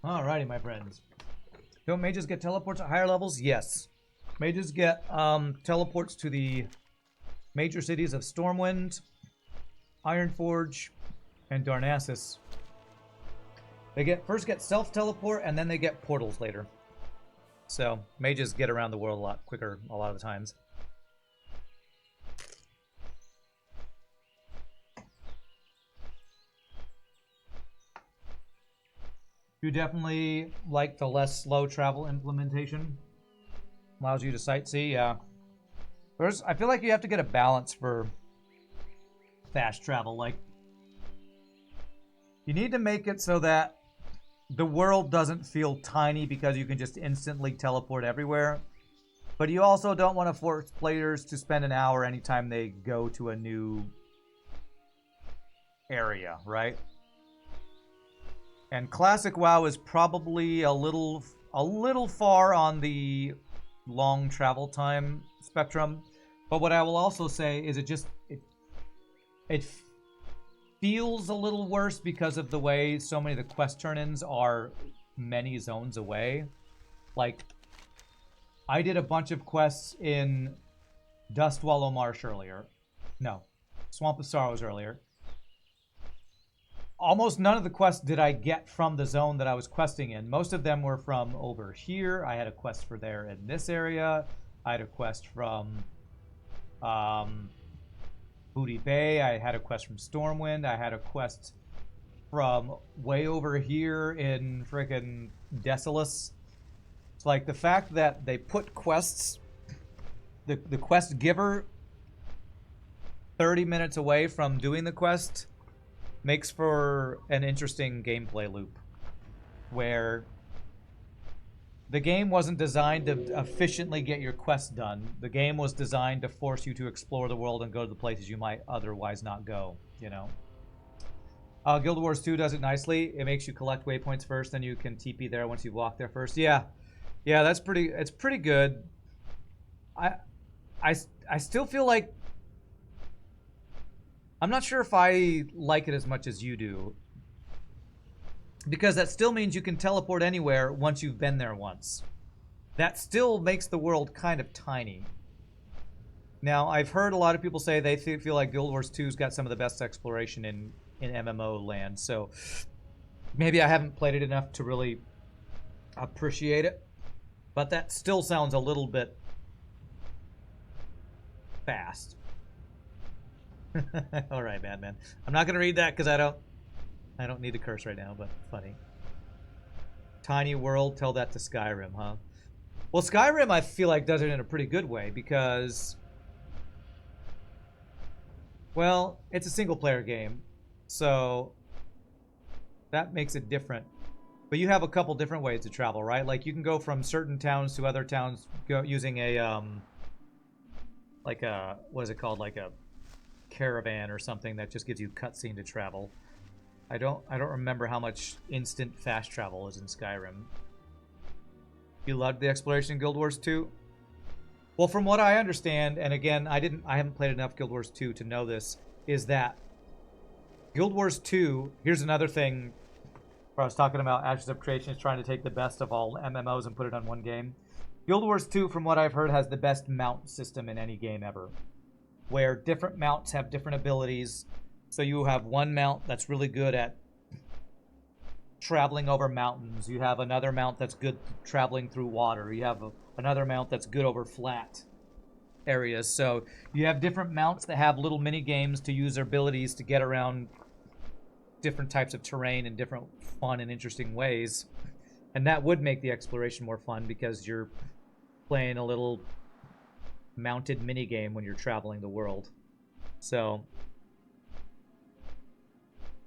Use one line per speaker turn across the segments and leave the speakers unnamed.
Alrighty, my friends. Don't mages get teleports at higher levels? Yes. Mages get teleports to the major cities of Stormwind, Ironforge, and Darnassus. They first get self-teleport, and then they get portals later. So, mages get around the world a lot quicker a lot of the times. You definitely like the less slow travel implementation. Allows you to sightsee, yeah. I feel like you have to get a balance for fast travel. Like, you need to make it so that the world doesn't feel tiny because you can just instantly teleport everywhere. But you also don't want to force players to spend an hour anytime they go to a new area, right? And classic WoW is probably a little far on the long travel time spectrum. But what I will also say is it feels a little worse because of the way so many of the quest turn-ins are many zones away. Like, I did a bunch of quests in Dustwallow Marsh earlier. No, Swamp of Sorrows earlier. Almost none of the quests did I get from the zone that I was questing in. Most of them were from over here. I had a quest for there in this area. I had a quest from Booty Bay. I had a quest from Stormwind. I had a quest from way over here in frickin' Desolus. It's like the fact that they put quests, the quest giver 30 minutes away from doing the quest makes for an interesting gameplay loop where the game wasn't designed to efficiently get your quest done. The game was designed to force you to explore the world and go to the places you might otherwise not go, you know. Guild Wars 2 does it nicely. It makes you collect waypoints first, then you can TP there once you've walked there first. Yeah, it's pretty good. I still feel like I'm not sure if I like it as much as you do. Because that still means you can teleport anywhere once you've been there once. That still makes the world kind of tiny. Now, I've heard a lot of people say they feel like Guild Wars 2's got some of the best exploration in MMO land. So maybe I haven't played it enough to really appreciate it. But that still sounds a little bit fast. All right, Madman. I'm not going to read that because I don't need to curse right now, but funny. Tiny world, tell that to Skyrim, huh? Well, Skyrim, I feel like, does it in a pretty good way because, well, it's a single-player game, so that makes it different. But you have a couple different ways to travel, right? Like, you can go from certain towns to other towns using a, like a, what is it called? Like a caravan or something that just gives you cutscene to travel. I don't remember how much instant fast travel is in Skyrim. You loved the exploration in Guild Wars 2? Well, from what I understand, and again, I haven't played enough Guild Wars 2 to know this, is that Guild Wars 2, here's another thing where I was talking about Ashes of Creation is trying to take the best of all MMOs and put it on one game. Guild Wars 2, from what I've heard, has the best mount system in any game ever, where different mounts have different abilities. So you have one mount that's really good at traveling over mountains. You have another mount that's good traveling through water. You have another mount that's good over flat areas. So you have different mounts that have little mini games to use their abilities to get around different types of terrain in different fun and interesting ways. And that would make the exploration more fun because you're playing a little mounted mini game when you're traveling the world. So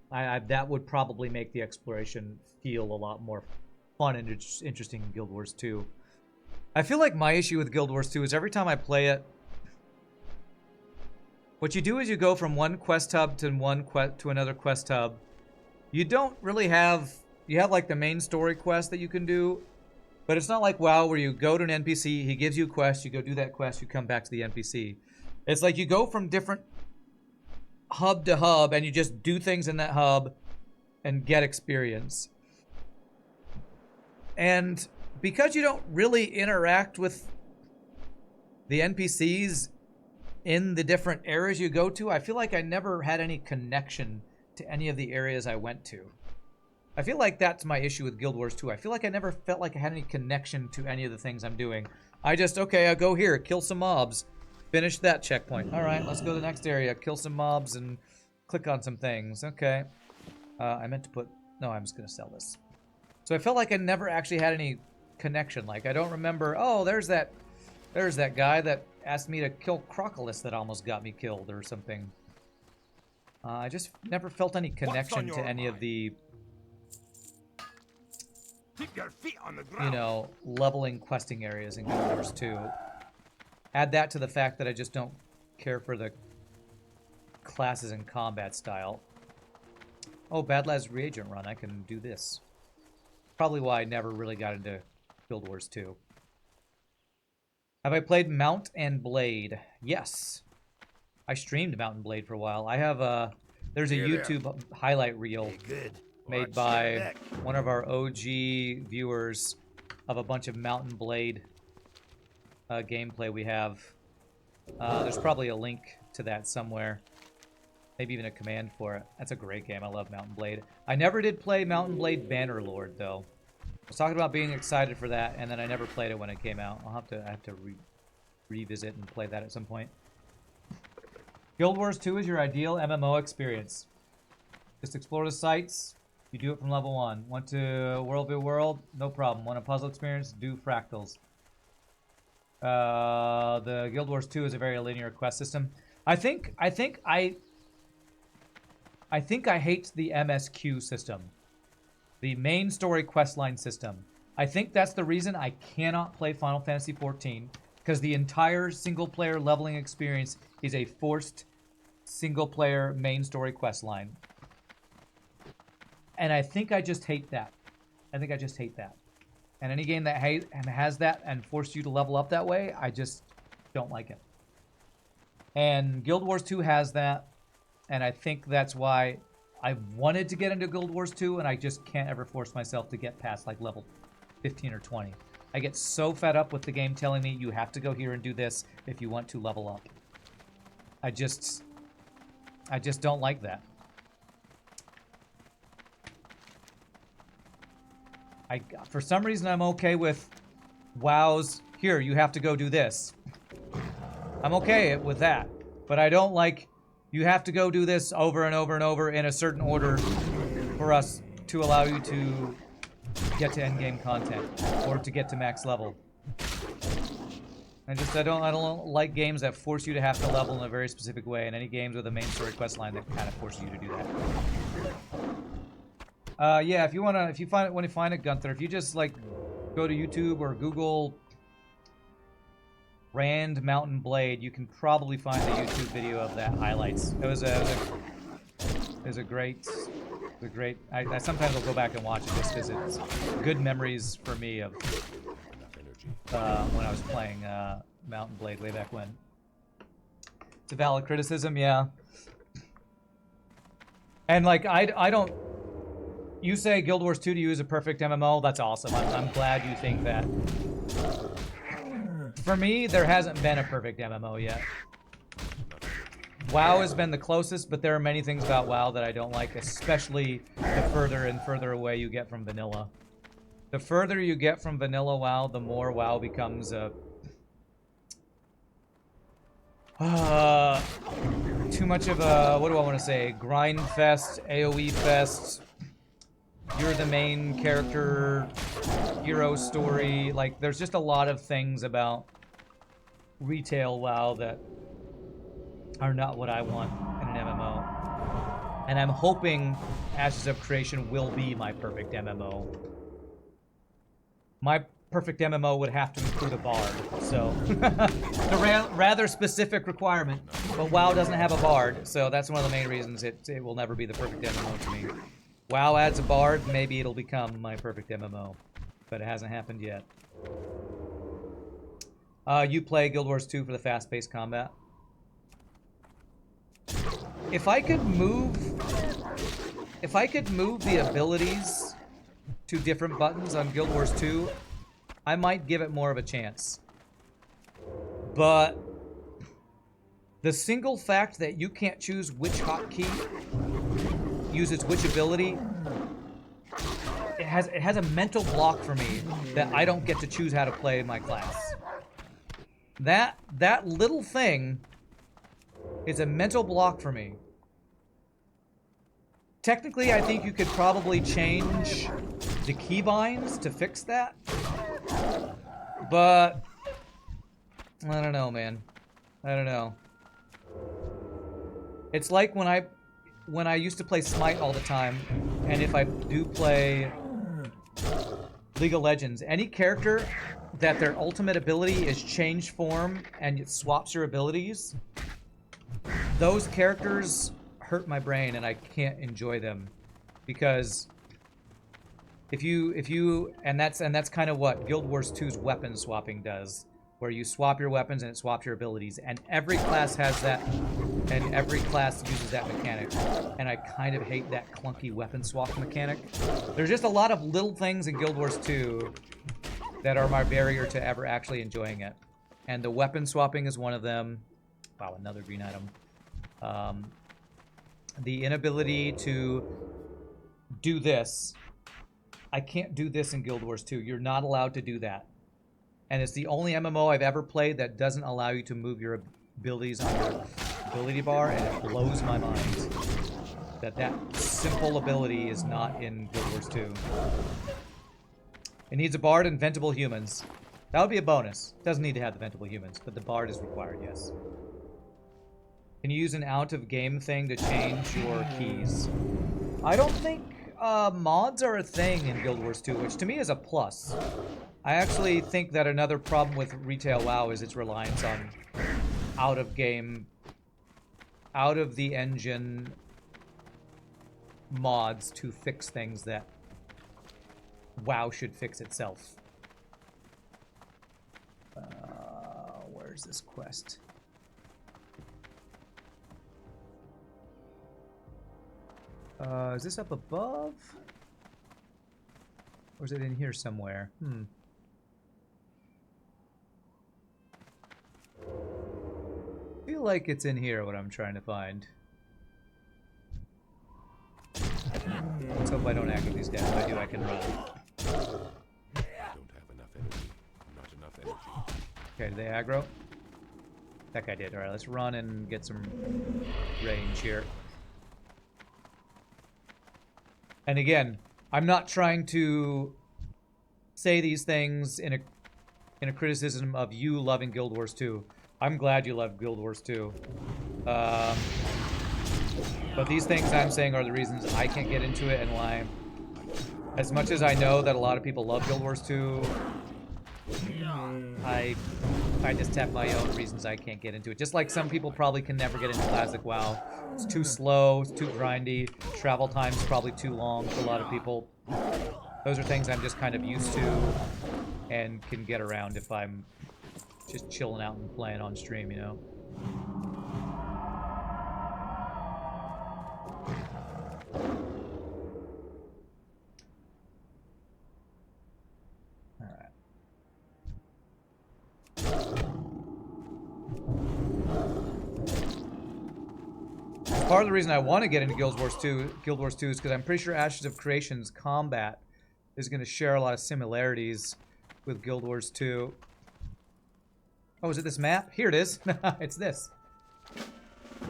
that would probably make the exploration feel a lot more fun and interesting in Guild Wars 2. I feel like my issue with Guild Wars 2 is every time I play it, what you do is you go from one quest hub to another quest hub. You don't really have... You have like the main story quest that you can do, but it's not like WoW where you go to an NPC, he gives you a quest, you go do that quest, you come back to the NPC. It's like you go from different hub to hub and you just do things in that hub and get experience. And because you don't really interact with the NPCs in the different areas you go to, I feel like I never had any connection to any of the areas I went to. I feel like that's my issue with Guild Wars 2. I feel like I never felt like I had any connection to any of the things I'm doing. I just, okay, I'll go here, kill some mobs, finish that checkpoint. All right, let's go to the next area, kill some mobs and click on some things. Okay. I meant to put, no, I'm just going to sell this. So I felt like I never actually had any connection. Like, I don't remember, oh, there's that guy that asked me to kill Crocolis that almost got me killed or something. I just never felt any connection to any of the,
Keep your feet on the ground.
you know, leveling questing areas in Guild Wars 2. Add that to the fact that I just don't care for the classes and combat style. Oh, Bad Lads reagent run. I can do this. Probably why I never really got into Guild Wars 2. Have I played Mount and Blade? Yes. I streamed Mount and Blade for a while. I have a... There's a YouTube highlight reel made by one of our OG viewers of a bunch of Mount and Blade gameplay we have. There's probably a link to that somewhere. Maybe even a command for it. That's a great game. I love Mount and Blade. I never did play Mount and Blade Bannerlord, though. I was talking about being excited for that, and then I never played it when it came out. I have to revisit and play that at some point. Guild Wars 2 is your ideal MMO experience. Just explore the sites. You do it from level 1. Want to world view world? No problem. Want a puzzle experience? Do fractals. The Guild Wars 2 is a very linear quest system. I think I hate the MSQ system. The main story questline system. I think that's the reason I cannot play Final Fantasy XIV, because the entire single-player leveling experience is a forced single-player main story questline. And I think I just hate that. I think I just hate that. And any game that has that and forces you to level up that way, I just don't like it. And Guild Wars 2 has that, and I think that's why I wanted to get into Guild Wars 2, and I just can't ever force myself to get past like level 15 or 20. I get so fed up with the game telling me you have to go here and do this if you want to level up. I just don't like that. For some reason, I'm okay with WoW's, here, you have to go do this. I'm okay with that. But I don't like, you have to go do this over and over and over in a certain order for us to allow you to get to endgame content or to get to max level. I don't like games that force you to have to level in a very specific way, and any games with a main story quest line that kind of forces you to do that. Yeah, if you find it, Gunther, if you just like go to YouTube or Google Rand Mountain Blade, you can probably find the YouTube video of that highlights. It was a great. I sometimes will go back and watch it just because it's good memories for me of when I was playing Mountain Blade way back when. It's a valid criticism, yeah. And like I don't. You say Guild Wars 2 to you is a perfect MMO. That's awesome. I'm glad you think that. For me, there hasn't been a perfect MMO yet. WoW has been the closest, but there are many things about WoW that I don't like, especially the further and further away you get from vanilla. The further you get from vanilla WoW, the more WoW becomes a... too much of a, what do I want to say, grind fest, AoE fest. You're the main character, hero story. Like, there's just a lot of things about retail WoW that are not what I want in an MMO. And I'm hoping Ashes of Creation will be my perfect MMO. My perfect MMO would have to include a bard, so it's a rather specific requirement. But WoW doesn't have a bard, so that's one of the main reasons it will never be the perfect MMO to me. WoW adds a bard, maybe it'll become my perfect MMO, but it hasn't happened yet. You play Guild Wars 2 for the fast-paced combat. If I could move the abilities to different buttons on Guild Wars 2, I might give it more of a chance. But the single fact that you can't choose which hotkey uses which ability, it has a mental block for me that I don't get to choose how to play my class. That little thing is a mental block for me. Technically, I think you could probably change the keybinds to fix that. But I don't know, man. I don't know. It's like when I used to play Smite all the time, and if I do play League of Legends, any character that their ultimate ability is change form and it swaps your abilities, those characters hurt my brain and I can't enjoy them, because if you and that's kind of what Guild Wars 2's weapon swapping does, where you swap your weapons and it swaps your abilities, and every class has that, and every class uses that mechanic, and I kind of hate that clunky weapon swap mechanic. There's just a lot of little things in Guild Wars 2 that are my barrier to ever actually enjoying it, and the weapon swapping is one of them. Wow, another green item. The inability to do this. I can't do this in Guild Wars 2. You're not allowed to do that. And it's the only MMO I've ever played that doesn't allow you to move your abilities on your ability bar, and it blows my mind that simple ability is not in Guild Wars 2. It needs a bard and ventable humans. That would be a bonus. It doesn't need to have the ventable humans, but the bard is required, yes. Can you use an out of game thing to change your keys? I don't think mods are a thing in Guild Wars 2, which to me is a plus. I actually think that another problem with retail WoW is its reliance on out of game, out of the engine mods to fix things that WoW should fix itself. Where's this quest? Is this up above? Or is it in here somewhere? I feel like it's in here, what I'm trying to find. Let's hope I don't aggro these down. If I do, I can run.
I don't have enough energy. Not enough energy.
Okay, did they aggro? That guy did. Alright, let's run and get some range here. And again, I'm not trying to say these things in a criticism of you loving Guild Wars 2. I'm glad you love Guild Wars 2. But these things I'm saying are the reasons I can't get into it, and why, as much as I know that a lot of people love Guild Wars 2, I just have my own reasons I can't get into it. Just like some people probably can never get into Classic WoW. It's too slow, it's too grindy, travel time's probably too long for a lot of people. Those are things I'm just kind of used to and can get around if I'm just chilling out and playing on stream, you know? Part of the reason I want to get into Guild Wars 2 is because I'm pretty sure Ashes of Creation's combat is going to share a lot of similarities with Guild Wars 2. Oh, is it this map? Here it is. It's this.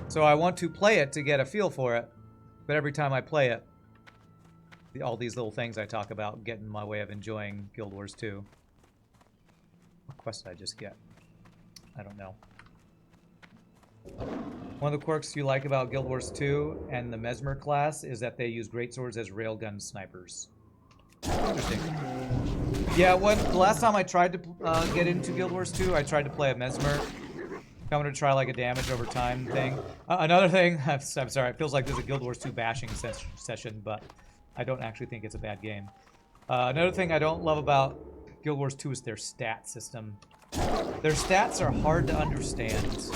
So I want to play it to get a feel for it, but every time I play it, all these little things I talk about get in my way of enjoying Guild Wars 2. What quest did I just get? I don't know. One of the quirks you like about Guild Wars 2 and the Mesmer class is that they use greatswords as railgun snipers. Interesting. Yeah, the last time I tried to get into Guild Wars 2, I tried to play a Mesmer. I'm going to try like a damage over time thing. Another thing, I'm sorry, it feels like there's a Guild Wars 2 bashing session, but I don't actually think it's a bad game. Another thing I don't love about Guild Wars 2 is their stat system. Their stats are hard to understand.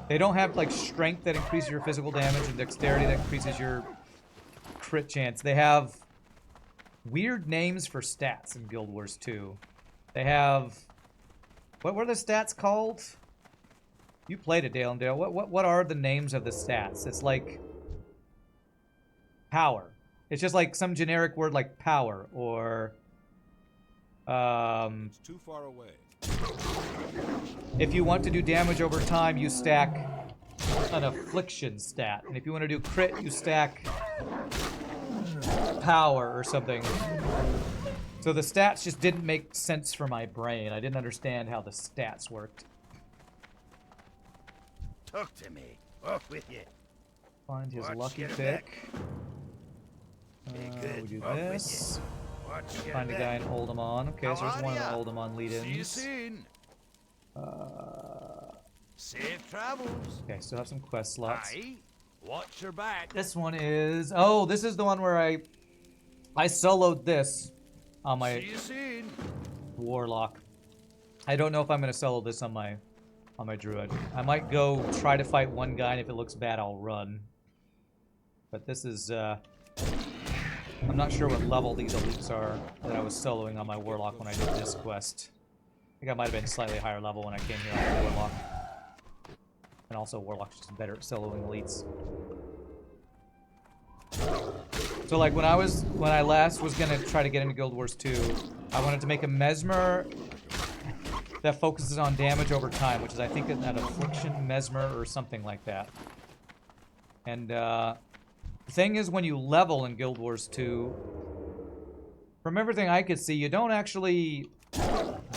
They don't have like strength that increases your physical damage and dexterity that increases your crit chance. They have weird names for stats in Guild Wars 2. They have... What were the stats called? You played it, Dale and Dale. What are the names of the stats? It's like... Power. It's just like some generic word like power, or...
It's too far away.
If you want to do damage over time, you stack an affliction stat. And if you want to do crit, you stack power or something. So the stats just didn't make sense for my brain. I didn't understand how the stats worked.
Talk to me. Off with you.
Find his
Watch
lucky
your
pick.
Very
We
good.
do
Off with
this.
Watch your
Find a
back.
guy in Oldemon. Okay, so
How
there's
are
one of the
ya?
Oldemon
See you
lead-ins.
soon. Safe travels.
Okay, still have some quest slots.
Aye. Watch your back.
This one is... Oh, this is the one where I soloed this on my
See you soon.
Warlock. I don't know if I'm going to solo this on my Druid. I might go try to fight one guy, and if it looks bad, I'll run. But this is... I'm not sure what level these elites are that I was soloing on my Warlock when I did this quest. I think I might have been slightly higher level when I came here on the Warlock. And also, Warlock's just better at soloing elites. So, like, when I last was gonna try to get into Guild Wars 2, I wanted to make a Mesmer that focuses on damage over time, which is, I think, an Affliction Mesmer or something like that. And, the thing is, when you level in Guild Wars 2, from everything I could see, you don't actually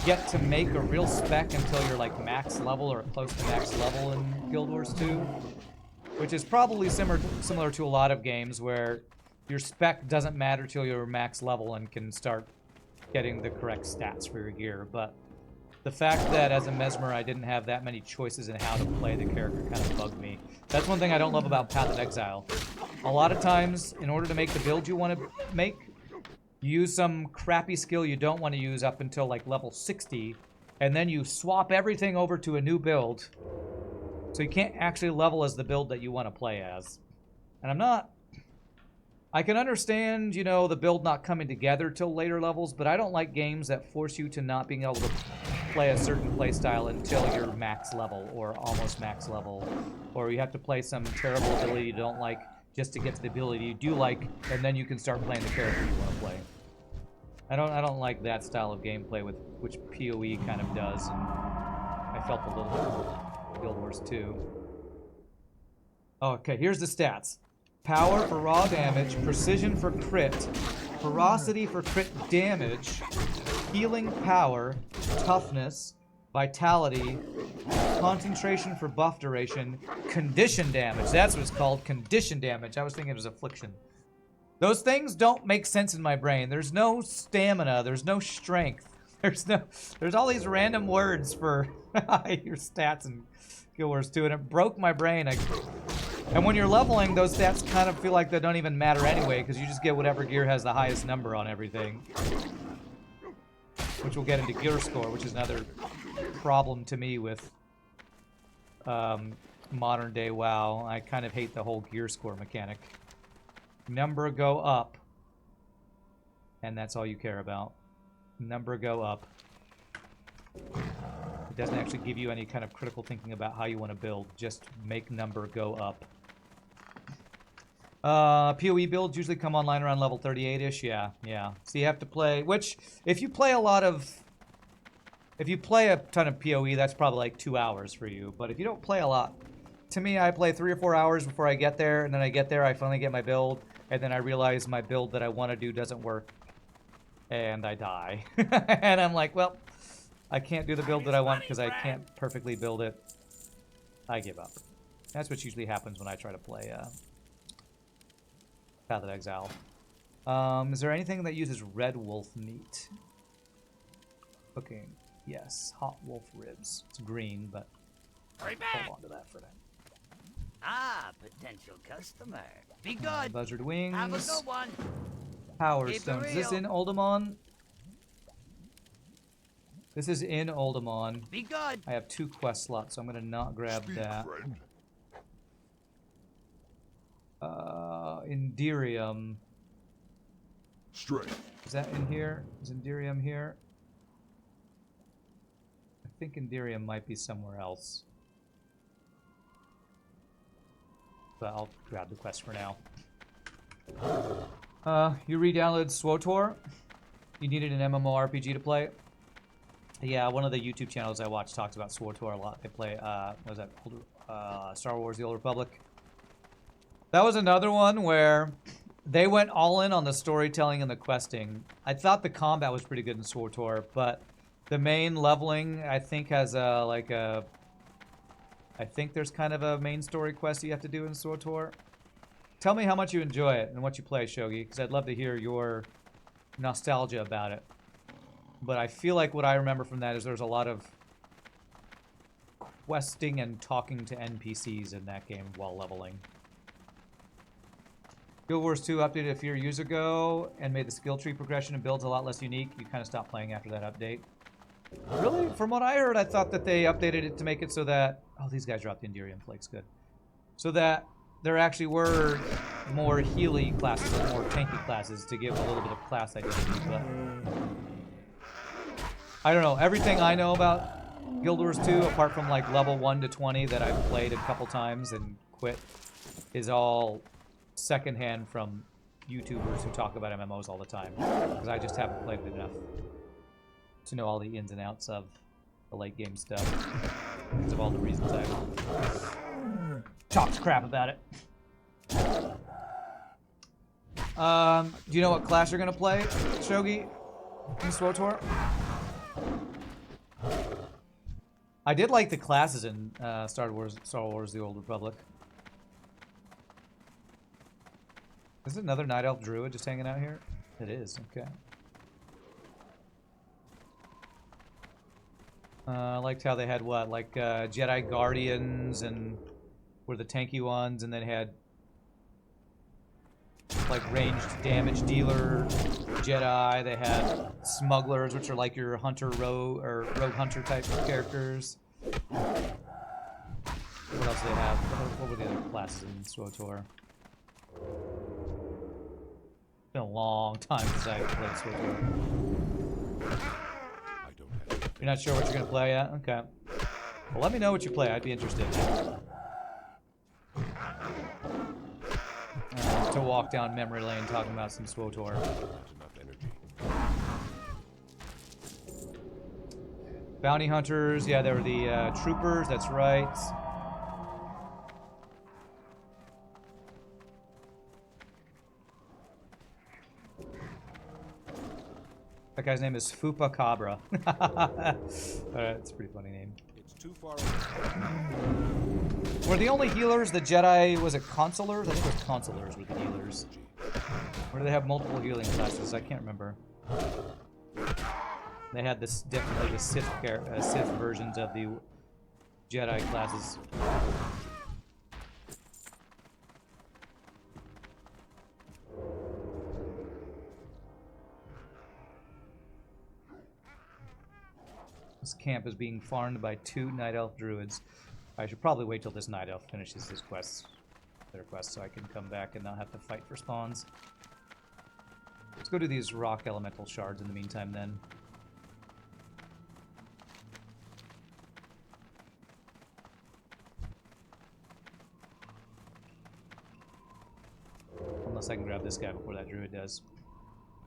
get to make a real spec until you're like max level or close to max level in Guild Wars 2, which is probably similar to a lot of games where your spec doesn't matter till you're max level and can start getting the correct stats for your gear. But the fact that as a Mesmer I didn't have that many choices in how to play the character kind of bugged me. That's one thing I don't love about Path of Exile. A lot of times, in order to make the build you want to make, you use some crappy skill you don't want to use up until like level 60, and then you swap everything over to a new build, so you can't actually level as the build that you want to play as. And I can understand, you know, the build not coming together till later levels, but I don't like games that force you to not being able to play a certain playstyle until you're max level or almost max level, or you have to play some terrible ability you don't like just to get to the ability you do like, and then you can start playing the character you want to play. I don't like that style of gameplay with which PoE kind of does, and I felt a little bit with Guild Wars 2. Okay, here's the stats. Power for raw damage, precision for crit, ferocity for crit damage, healing power, toughness, vitality, concentration for buff duration, condition damage. That's what it's called, condition damage. I was thinking it was affliction. Those things don't make sense in my brain. There's no stamina, there's no strength. There's all these random words for your stats in Guild Wars 2, and it broke my brain. And when you're leveling, those stats kind of feel like they don't even matter anyway, because you just get whatever gear has the highest number on everything. Which we'll get into gear score, which is another problem to me with modern day WoW. I kind of hate the whole gear score mechanic. Number go up, and that's all you care about. Number go up. It doesn't actually give you any kind of critical thinking about how you want to build. Just make number go up. PoE builds usually come online around level 38-ish. Yeah. So you have to play, which, if you play a ton of PoE, that's probably like 2 hours for you. But if you don't play a lot, to me, I play 3 or 4 hours before I get there, and then I get there, I finally get my build, and then I realize my build that I want to do doesn't work, and I die. And I'm like, well, I can't do the build that I want because I can't perfectly build it. I give up. That's what usually happens when I try to play Path of Exile. Is there anything that uses red wolf meat? Cooking. Yes. Hot wolf ribs. It's green, but hold on to that for now.
Ah, potential customer. Be good.
Buzzard wings.
Have a good one.
Power
Keep it
stones. Is this
real.
in Oldemon? This is in Oldemon.
Be good.
I have 2 quest slots, so I'm gonna not grab
Speak,
that.
friend.
Indirium.
Strength.
Is that in here? Is Indirium here? I think Indirium might be somewhere else. But I'll grab the quest for now. You re-downloaded SWTOR? You needed an MMORPG to play? Yeah, one of the YouTube channels I watch talks about SWTOR a lot. They play, what was that? Star Wars The Old Republic. That was another one where they went all in on the storytelling and the questing. I thought the combat was pretty good in SWTOR, but the main leveling, I think, has I think there's kind of a main story quest you have to do in SWTOR. Tell me how much you enjoy it and what you play, Shogi, because I'd love to hear your nostalgia about it. But I feel like what I remember from that is there's a lot of questing and talking to NPCs in that game while leveling. Guild Wars 2 updated a few years ago and made the skill tree progression and builds a lot less unique. You kind of stopped playing after that update. Really? From what I heard, I thought that they updated it to make it so that... Oh, these guys dropped the Indirium Flakes. Good. So that there actually were more Healy classes and more tanky classes to give a little bit of class identity, but... I don't know. Everything I know about Guild Wars 2, apart from like level 1 to 20 that I've played a couple times and quit, is all secondhand from YouTubers who talk about MMOs all the time. Because I just haven't played it enough to know all the ins and outs of the late game stuff. Because of all the reasons I've talked crap about it. Do you know what class you're gonna play, Shogi, in SWTOR? I did like the classes in Star Wars The Old Republic. Is it another Night Elf Druid just hanging out here? It is, okay. I liked how they had what? Like Jedi Guardians and were the tanky ones, and then had like ranged damage dealer Jedi. They had smugglers, which are like your hunter rogue or rogue hunter type characters. What else do they have? What were the other classes in SWTOR? It's been a long time since I played SWTOR. You're not sure what you're gonna play yet? Okay. Well, let me know what you play. I'd be interested. To walk down memory lane talking about some SWTOR. Bounty hunters, yeah, there were the troopers, that's right. That guy's name is Fupa Cabra. It's a pretty funny name.
It's too far.
Were the only healers the Jedi, was it consulars? I think it was consulars were the healers. Or do they have multiple healing classes? I can't remember. They had this definitely the Sith versions of the Jedi classes. This camp is being farmed by 2 Night Elf Druids. I should probably wait till this Night Elf finishes his quests, their quests, so I can come back and not have to fight for spawns. Let's go do these rock elemental shards in the meantime then. Unless I can grab this guy before that druid does.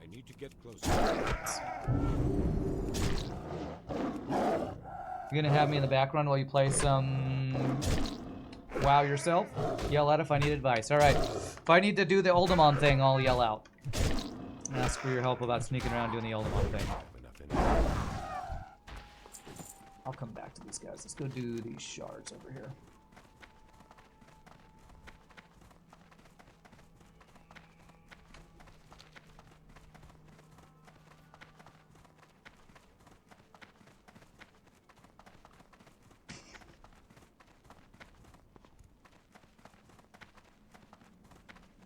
I need to get closer.
You're gonna have me in the background while you play some WoW yourself? Yell out if I need advice. Alright. If I need to do the Oldemon thing, I'll yell out. And ask for your help about sneaking around doing the Oldemon thing. I'll come back to these guys. Let's go do these shards over here.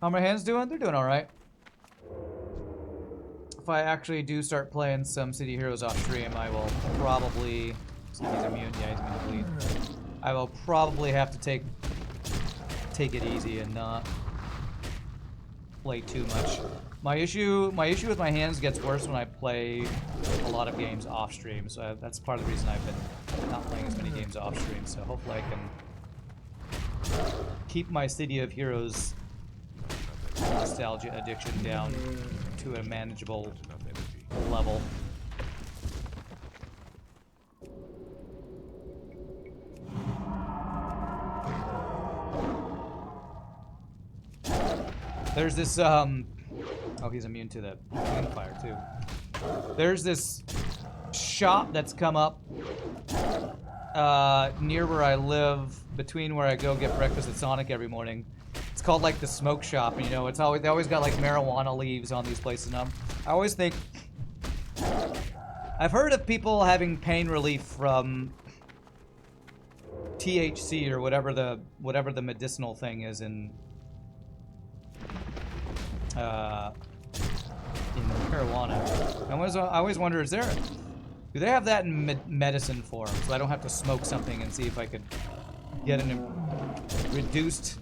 How my hands doing? They're doing alright. If I actually do start playing some City Heroes off stream, I will probably... He's immune. Yeah, he's immune to bleed. I will probably have to take it easy and not play too much. My issue with my hands gets worse when I play a lot of games off stream. So that's part of the reason I've been not playing as many games off stream. So hopefully I can keep my City of Heroes nostalgia addiction down to a manageable level. There's this oh, he's immune to the fire too. There's this shop that's come up near where I live, between where I go get breakfast at Sonic every morning. It's called like the Smoke Shop, and you know, it's always, they always got like marijuana leaves on these places. And I always think, I've heard of people having pain relief from THC or whatever the medicinal thing is in marijuana. I always wonder, do they have that in medicine form, so I don't have to smoke something and see if I could get an reduced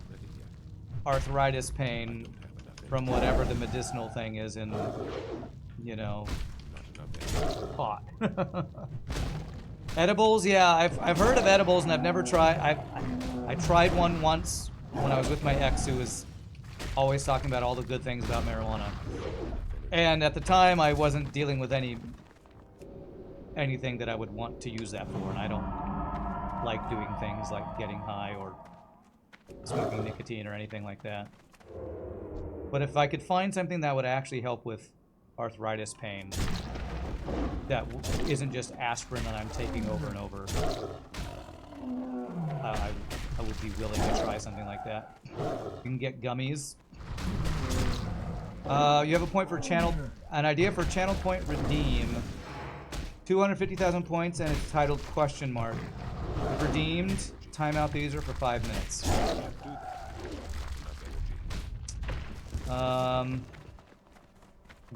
arthritis pain from whatever the medicinal thing is in, you know, pot. Edibles, yeah, I've heard of edibles and I've never tried. I tried one once when I was with my ex, who was always talking about all the good things about marijuana. And at the time, I wasn't dealing with anything that I would want to use that for, and I don't like doing things like getting high or smoking nicotine or anything like that. But if I could find something that would actually help with arthritis pain, that isn't just aspirin that I'm taking over and over, I would be willing to try something like that. You can get gummies. You have a point for an idea for channel point redeem. 250,000 points, and it's titled question mark. If redeemed, timeout the user for 5 minutes.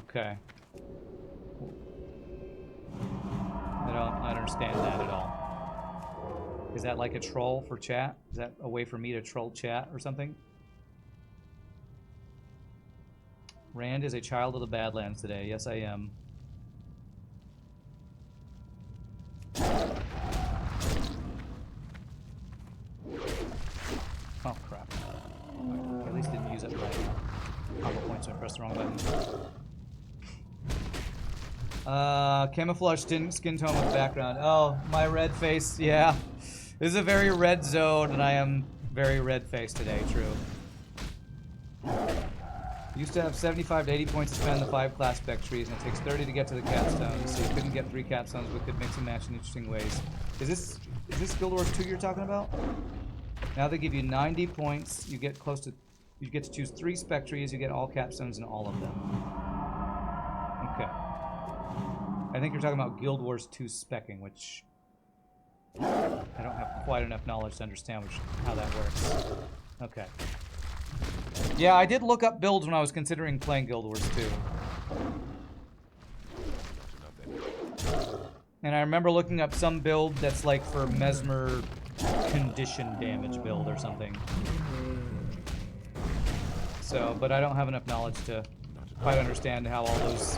Okay. I don't understand that at all. Is that like a troll for chat? Is that a way for me to troll chat or something? Rand is a child of the Badlands today. Yes, I am. Oh, crap. I at least didn't use up my combo points, so I pressed the wrong button. Camouflage skin tone with background. Oh, my red face. Yeah. This is a very red zone, and I am very red-faced today, true. Used to have 75 to 80 points to spend the 5 class spec trees, and it takes 30 to get to the capstones, so you couldn't get 3 capstones, but could mix and match in interesting ways. Is this Guild Wars 2 you're talking about? Now they give you 90 points, you get to choose 3 spec trees, you get all capstones in all of them. Okay. I think you're talking about Guild Wars 2 specking, which I don't have quite enough knowledge to understand how that works. Okay. Yeah, I did look up builds when I was considering playing Guild Wars 2. And I remember looking up some build that's like for Mesmer condition damage build or something. So, but I don't have enough knowledge to quite understand how all those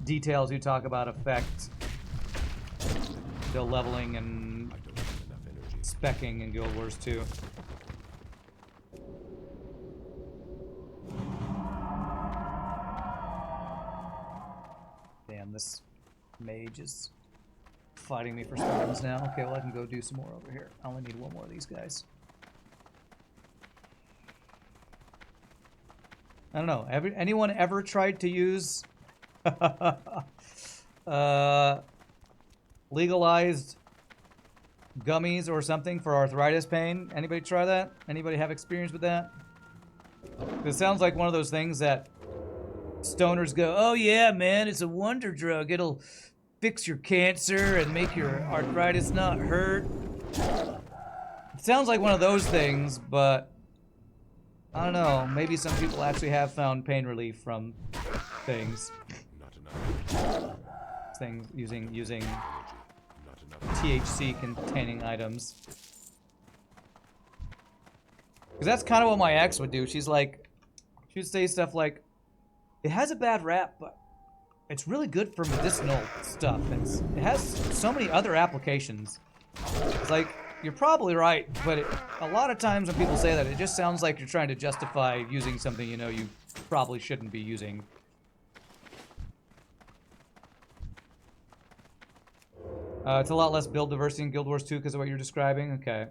details you talk about affect the leveling and specking in Guild Wars 2. Damn, this mage is fighting me for storms now. Okay, well I can go do some more over here. I only need one more of these guys. I don't know. Anyone ever tried to use legalized gummies or something for arthritis pain? Anybody try that? Anybody have experience with that? It sounds like one of those things that stoners go, oh yeah, man, it's a wonder drug. It'll fix your cancer and make your arthritis not hurt. It sounds like one of those things, but I don't know. Maybe some people actually have found pain relief from things. Using THC containing items. Because that's kind of what my ex would do. She'd say stuff like, It has a bad rap, but it's really good for medicinal stuff. It has so many other applications. It's like, you're probably right, but a lot of times when people say that, it just sounds like you're trying to justify using something you know you probably shouldn't be using. It's a lot less build diversity in Guild Wars 2 because of what you're describing. Okay.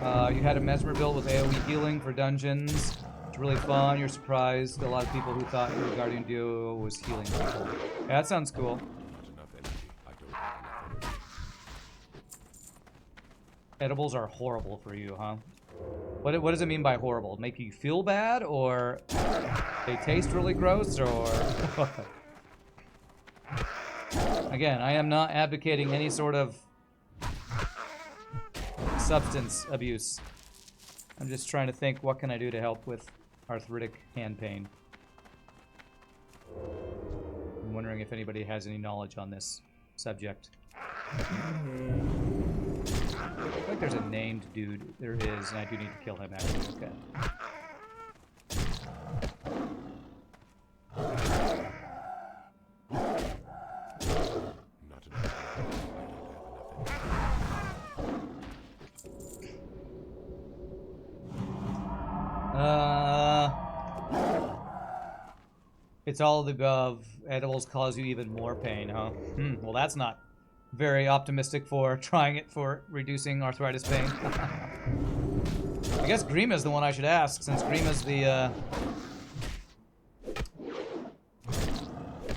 You had a Mesmer build with AoE healing for dungeons. It's really fun. You're surprised. A lot of people who thought your Guardian Duo was healing people. Yeah, that sounds cool.
Not enough energy. I don't have enough energy.
Edibles are horrible for you, huh? What does it mean by horrible? Make you feel bad, or they taste really gross, or... Again, I am not advocating any sort of substance abuse. I'm just trying to think, what can I do to help with arthritic hand pain? I'm wondering if anybody has any knowledge on this subject. I feel like there's a named dude. There is, and I do need to kill him, actually. Okay.
Not enough. I don't have enough energy.
It's all of the above. Edibles cause you even more pain, huh? Well, that's not very optimistic for trying it for reducing arthritis pain. I guess Grima's the one I should ask, since Grima's the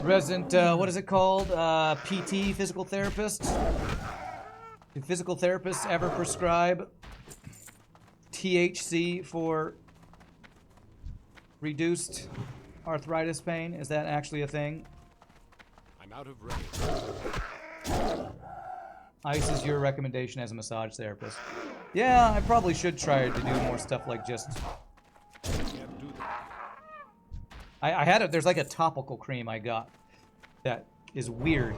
resident, what is it called? PT, physical therapist? Do physical therapists ever prescribe THC for reduced arthritis pain? Is that actually a thing?
I'm out of range.
Ice is your recommendation as a massage therapist. Yeah, I probably should try to do more stuff like just...
I can't do that.
I had a... There's like a topical cream I got that is weird.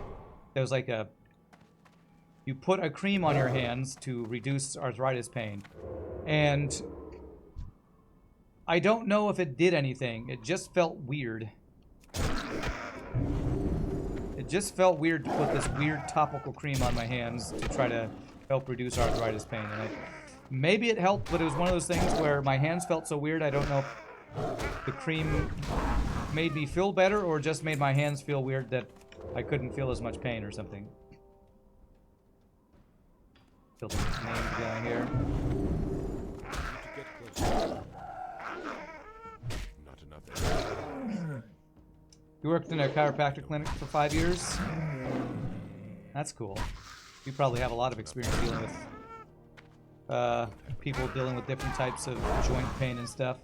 That was like a... You put a cream on your hands to reduce arthritis pain. And... I don't know if it did anything. It just felt weird. It just felt weird to put this weird topical cream on my hands to try to help reduce arthritis pain. And maybe it helped, but it was one of those things where my hands felt so weird, I don't know if the cream made me feel better or just made my hands feel weird that I couldn't feel as much pain or something. Still the named guy here.
I need to get closer. Not enough energy.
You worked in a chiropractic clinic for 5 years? That's cool. You probably have a lot of experience dealing with people dealing with different types of joint pain and stuff.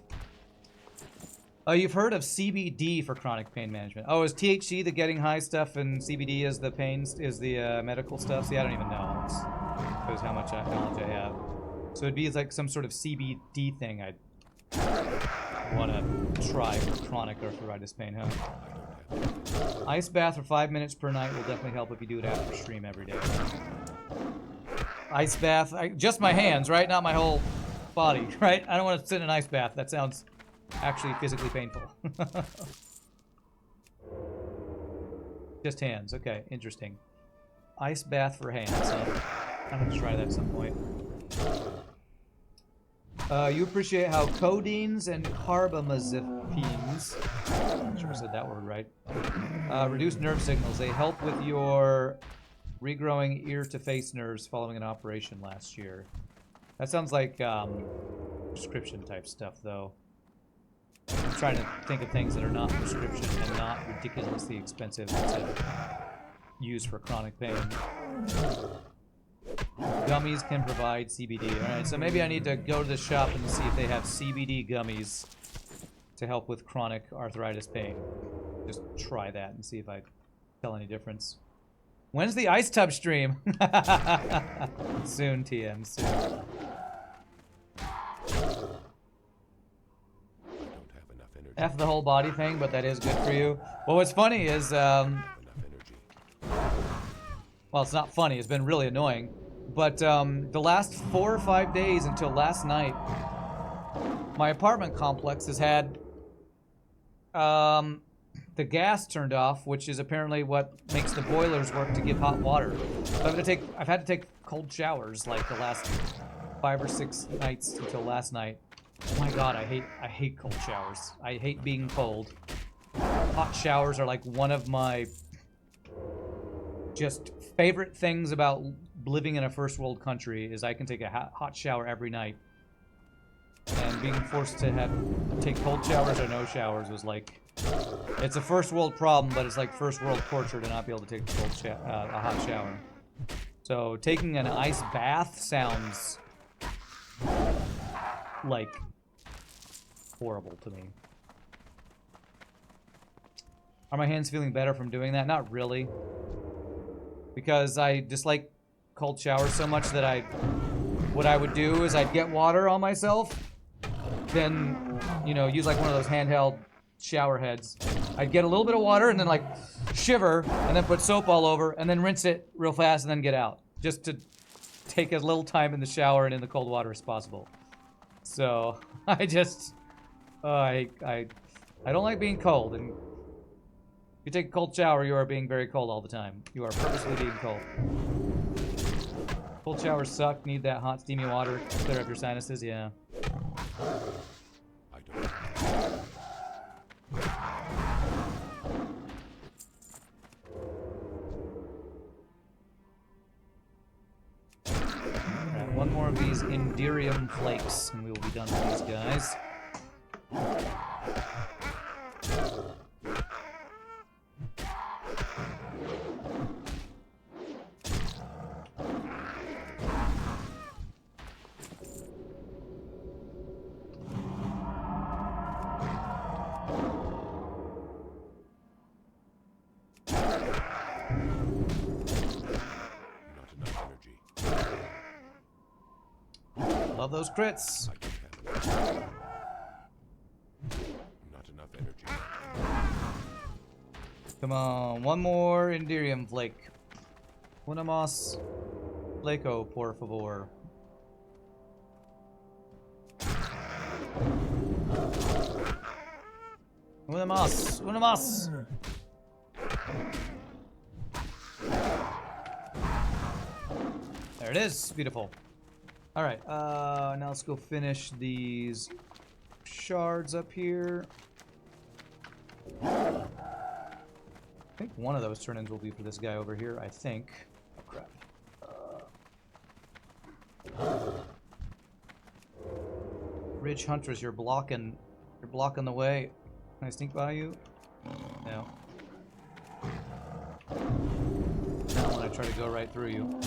Oh, you've heard of CBD for chronic pain management. Oh, is THC the getting high stuff and CBD is the pains, is the medical stuff? See, I don't even know. It shows how much knowledge I have. So it'd be like some sort of CBD thing I'd want to try for chronic arthritis pain, huh? Ice bath for 5 minutes per night will definitely help if you do it after stream every day. Ice bath, just my hands, right? Not my whole body, right? I don't want to sit in an ice bath. That sounds actually physically painful. Just hands. Okay, interesting. Ice bath for hands. I'm gonna try that at some point. You appreciate how codeines and carbamazepines, I'm sure I said that word right, reduce nerve signals. They help with your regrowing ear-to-face nerves following an operation last year. That sounds like prescription type stuff, though. I'm trying to think of things that are not prescription and not ridiculously expensive to use for chronic pain. Gummies can provide CBD. Alright, so maybe I need to go to the shop and see if they have CBD gummies to help with chronic arthritis pain. Just try that and see if I tell any difference. When's the ice tub stream? Soon, TM, soon.
I don't have enough energy.
F the whole body thing, but that is good for you. Well, what's funny is,
Enough energy.
well, it's not funny, it's been really annoying. But the last 4 or 5 days until last night, my apartment complex has had The gas turned off, which is apparently what makes the boilers work to give hot water. So I've had to take cold showers like the last 5 or 6 nights until last night. Oh my god, I hate cold showers. I hate being cold. Hot showers are like one of my just favorite things about living in a first world country is I can take a hot shower every night. And being forced to take cold showers or no showers was like, it's a first world problem, but it's like first world torture to not be able to take a hot shower. So taking an ice bath sounds like horrible to me. Are my hands feeling better from doing that? Not really. Because I dislike cold showers so much that what I would do is I'd get water on myself, then, you know, use like one of those handheld shower heads. I'd get a little bit of water and then like shiver and then put soap all over and then rinse it real fast and then get out. Just to take as little time in the shower and in the cold water as possible. So I just, I don't like being cold, and if you take a cold shower, you are being very cold all the time. You are purposely being cold. Cold showers suck. Need that hot, steamy water to clear up your sinuses. Yeah.
I don't.
Alright, one more of these Indirium flakes, and we will be done with these guys. Love those crits.
Not enough energy.
Come on, one more Indirium flake. Una más flaco, por favor. Una más, una más. There it is, beautiful. All right, now let's go finish these shards up here. I think one of those turn-ins will be for this guy over here, I think. Oh, crap. Ridge Huntress, you're blocking the way. Can I sneak by you? No. Not when I try to go right through you.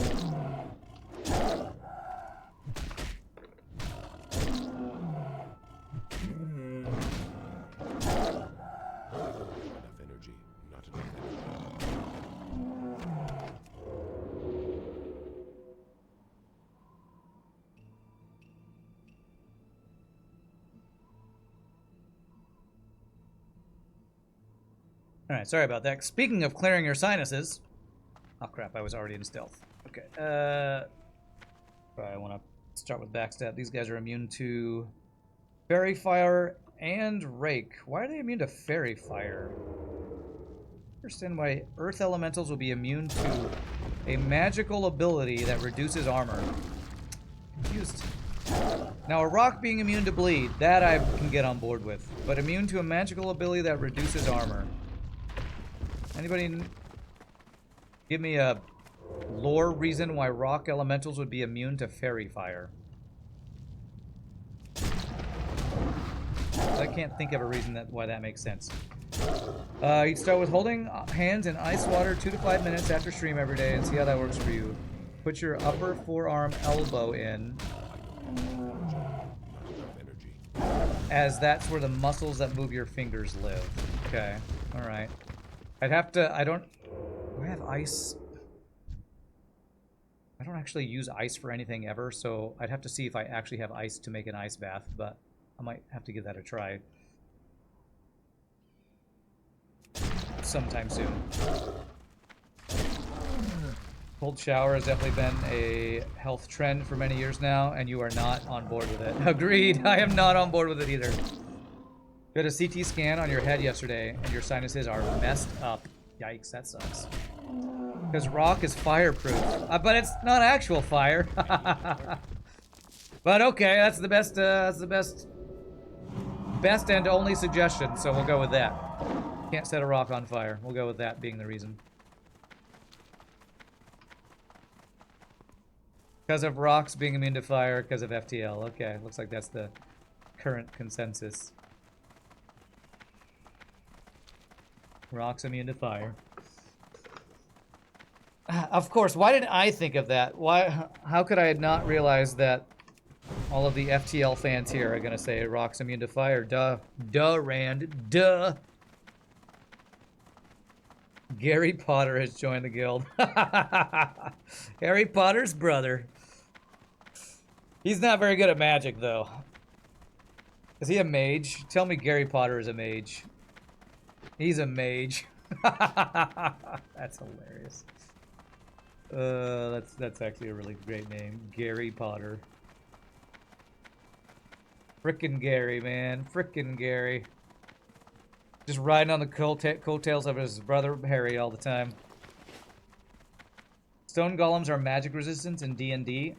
Alright, sorry about that. Speaking of clearing your sinuses... Oh crap, I was already in stealth. Okay, I want to start with backstab. These guys are immune to Fairy Fire and Rake. Why are they immune to Fairy Fire? I understand why Earth Elementals will be immune to a magical ability that reduces armor. Confused. Now, a rock being immune to bleed, that I can get on board with. But immune to a magical ability that reduces armor. Anybody give me a lore reason why rock elementals would be immune to fairy fire? I can't think of a reason why that makes sense. You'd start with holding hands in ice water 2 to 5 minutes after stream every day and see how that works for you. Put your upper forearm elbow in, as that's where the muscles that move your fingers live. Okay, alright. I'd have to, do I have ice? I don't actually use ice for anything ever, so I'd have to see if I actually have ice to make an ice bath, but I might have to give that a try sometime soon. Cold shower has definitely been a health trend for many years now, and you are not on board with it. Agreed. I am not on board with it either. You had a CT scan on your head yesterday, and your sinuses are messed up. Yikes, that sucks. Because rock is fireproof. But it's not actual fire. But okay, that's the best, best and only suggestion, so we'll go with that. Can't set a rock on fire. We'll go with that being the reason. Because of rocks being immune to fire, because of FTL. Okay, looks like that's the current consensus. Rocks immune to fire. Of course, why didn't I think of that? Why? How could I not realize that all of the FTL fans here are going to say rocks immune to fire? Duh. Duh, Rand. Duh. Gary Potter has joined the guild. Harry Potter's brother. He's not very good at magic, though. Is he a mage? Tell me Gary Potter is a mage. He's a mage. That's hilarious. That's actually a really great name. Gary Potter. Frickin' Gary, man. Frickin' Gary. Just riding on the coattails of his brother Harry all the time. Stone golems are magic resistant in D&D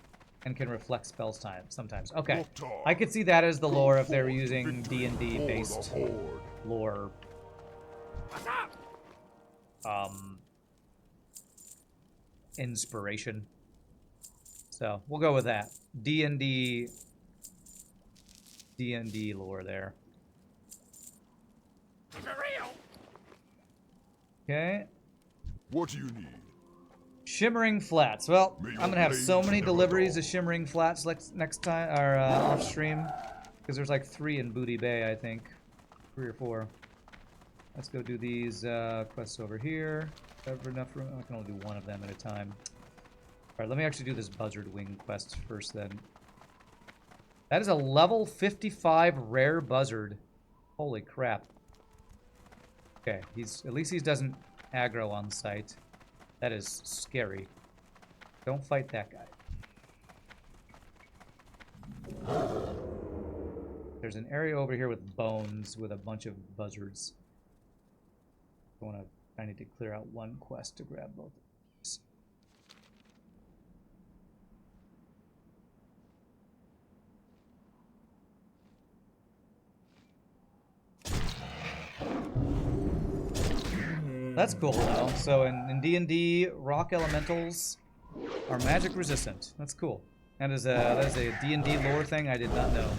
and can reflect spells sometimes. Okay. I could see that as the lore if they were using D&D based lore. Inspiration. So we'll go with that. D&D lore there. Okay.
What do you need?
Shimmering Flats. Well, I'm gonna have so many deliveries of Shimmering Flats next time, or off stream, because there's like 3 in Booty Bay, I think, 3 or 4. Let's go do these quests over here. Ever enough room? I can only do one of them at a time. All right, let me actually do this Buzzard Wing quest first, then. That is a level 55 rare buzzard. Holy crap. Okay, at least he doesn't aggro on sight. That is scary. Don't fight that guy. There's an area over here with bones with a bunch of buzzards. I need to clear out one quest to grab both of these. That's cool though. So in D&D, rock elementals are magic resistant. That's cool. That is a D&D lore thing I did not know.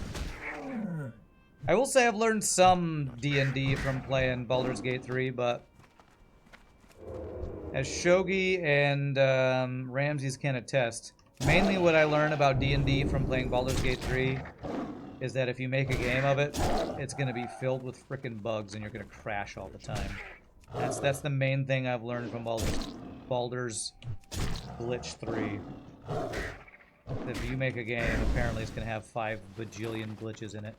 I will say I've learned some D&D from playing Baldur's Gate 3, but as Shogi and Ramses can attest, mainly what I learned about D&D from playing Baldur's Gate 3 is that if you make a game of it, it's going to be filled with frickin' bugs and you're going to crash all the time. That's the main thing I've learned from Baldur's Glitch 3. If you make a game, apparently it's going to have 5 bajillion glitches in it.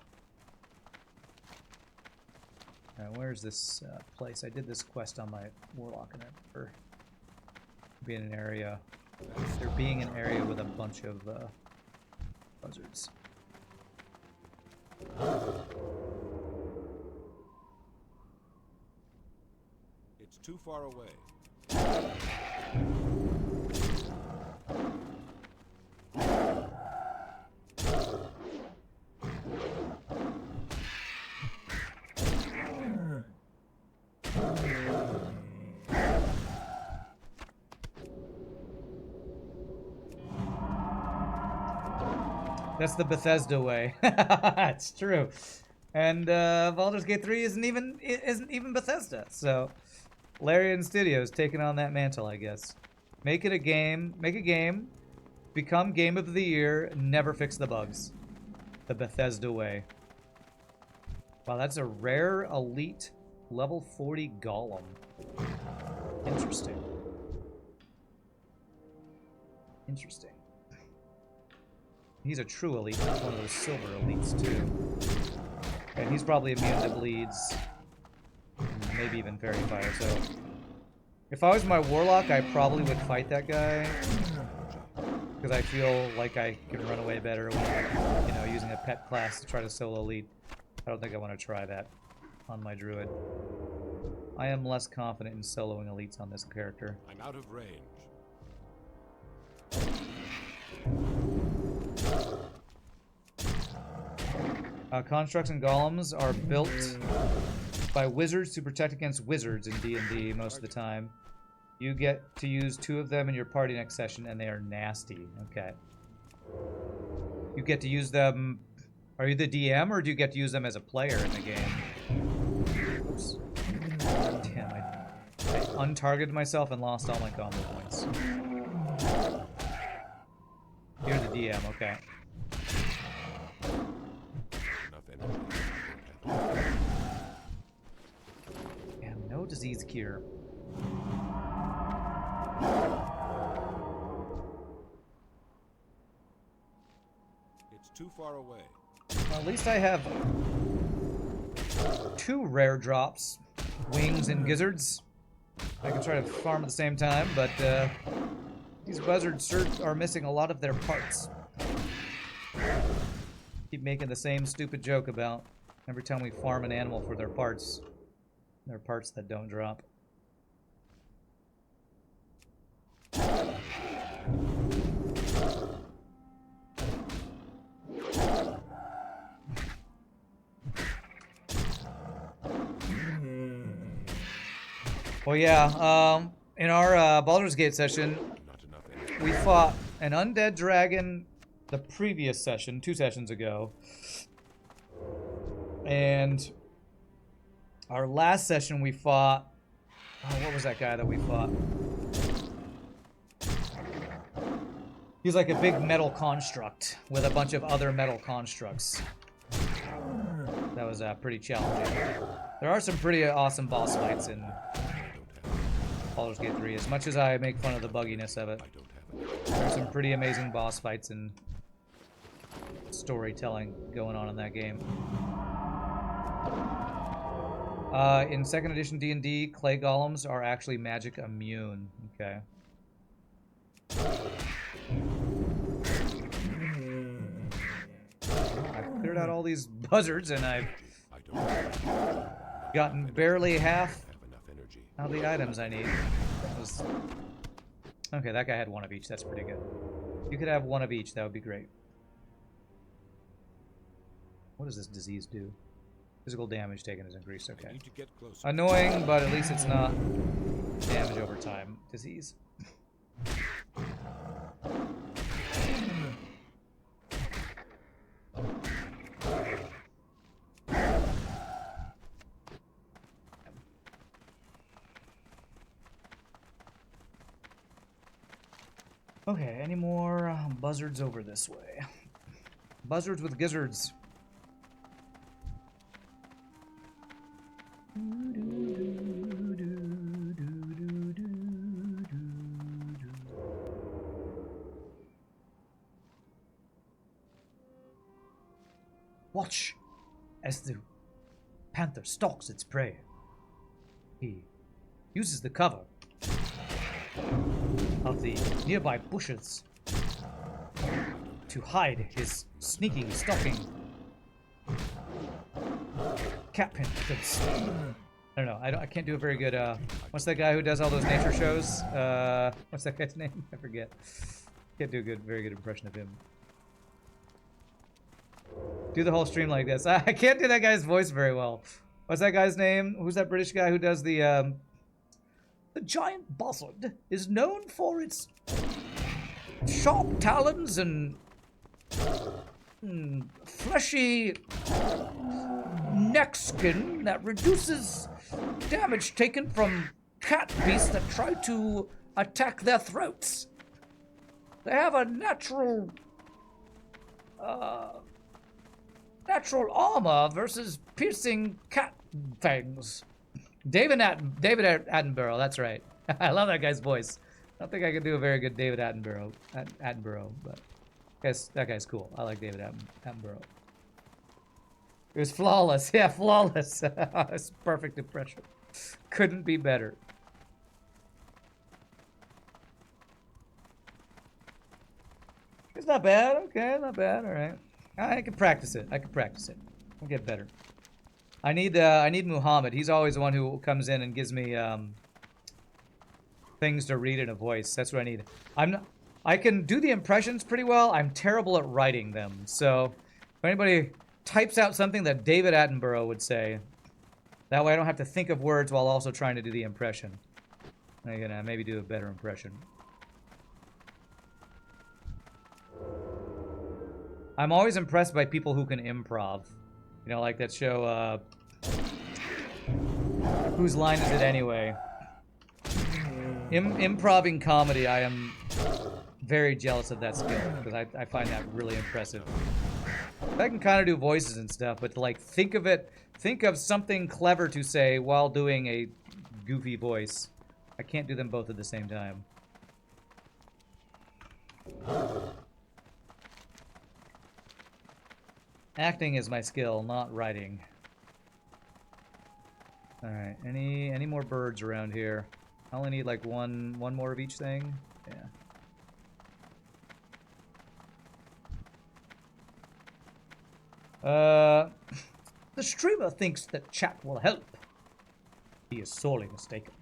Alright, where's this place? I did this quest on my Warlock and I remember being an area. There being an area with a bunch of buzzards.
It's too far away.
That's the Bethesda way. It's true. And Baldur's Gate 3 isn't even Bethesda. So Larian Studios taking on that mantle, I guess. Make it a game. Make a game. Become Game of the Year. Never fix the bugs. The Bethesda way. Wow, that's a rare elite level 40 golem. Interesting. Interesting. He's a true elite, not one of those silver elites, too. And he's probably immune to bleeds. Maybe even fairy fire, so... If I was my Warlock, I probably would fight that guy. Because I feel like I can run away better when I'm, using a pet class to try to solo elite. I don't think I want to try that. on my druid. I am less confident in soloing elites on this character.
I'm out of range.
Constructs and golems are built by wizards to protect against wizards in D&D most of the time. You get to use 2 of them in your party next session, and they are nasty. Okay. You get to use them... Are you the DM, or do you get to use them as a player in the game? Oops. Damn, I untargeted myself and lost all my combo points. You're the DM, okay. Damn, no disease cure.
It's too far away.
Well, at least I have 2 rare drops, wings and gizzards. I can try to farm at the same time, but these buzzards are missing a lot of their parts. Keep making the same stupid joke about every time we farm an animal for their parts. They're parts that don't drop. Well, yeah, in our Baldur's Gate session, we fought an undead dragon the previous session, 2 sessions ago. And our last session we fought... Oh, what was that guy that we fought? He was like a big metal construct with a bunch of other metal constructs. That was pretty challenging. There are some pretty awesome boss fights in Baldur's Gate 3, as much as I make fun of the bugginess of it. There's some pretty amazing boss fights and storytelling going on in that game. In 2nd edition D&D, clay golems are actually magic immune. Okay. I've cleared out all these buzzards and I've gotten barely half of the items I need. Okay, that guy had 1 of each. That's pretty good. You could have 1 of each. That would be great. What does this disease do? Physical damage taken is increased. Okay. Annoying, but at least it's not damage over time. Disease. Okay, any more buzzards over this way? Buzzards with gizzards. Watch as the panther stalks its prey. He uses the cover of the nearby bushes to hide his sneaking, stalking cat pincers. I don't know. I can't do a very good. What's that guy who does all those nature shows? What's that guy's name? I forget. Can't do a very good impression of him. Do the whole stream like this. I can't do that guy's voice very well. What's that guy's name? Who's that British guy who does the giant buzzard is known for its sharp talons and fleshy neck skin that reduces damage taken from cat beasts that try to attack their throats. They have a natural armor versus piercing cat fangs. David Attenborough, that's right. I love that guy's voice. I don't think I could do a very good David Attenborough, but I guess that guy's cool. I like David Attenborough. It was flawless. Yeah, flawless. That's perfect impression. Couldn't be better. It's not bad. Okay, not bad. All right. I can practice it. I'll get better. I need Muhammad. He's always the one who comes in and gives me things to read in a voice. That's what I need. I can do the impressions pretty well. I'm terrible at writing them. So if anybody types out something that David Attenborough would say, that way I don't have to think of words while also trying to do the impression. I'm gonna maybe do a better impression. I'm always impressed by people who can improv. You know, like that show, Whose Line Is It Anyway? Improving comedy, I am very jealous of that skill, because I find that really impressive. I can kind of do voices and stuff, but to, like, think of something clever to say while doing a goofy voice. I can't do them both at the same time. Acting is my skill, not writing. Alright, any more birds around here? I only need like one more of each thing. Yeah. The streamer thinks that chat will help. He is sorely mistaken.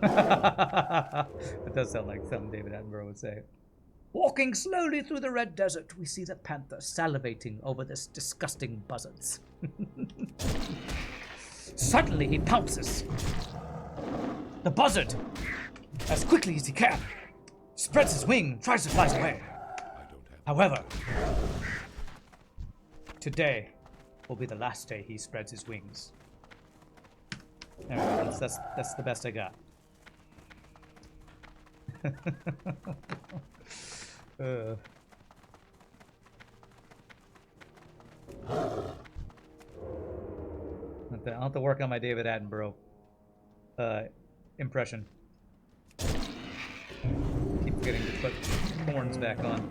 That does sound like something David Attenborough would say. Walking slowly through the red desert, we see the panther salivating over this disgusting buzzards. Suddenly he pounces. The buzzard, as quickly as he can, spreads his wing, tries to fly away. However, today will be the last day he spreads his wings. Anyway, that's the best I got. I'll have to work on my David Attenborough impression. Keep forgetting to put horns back on.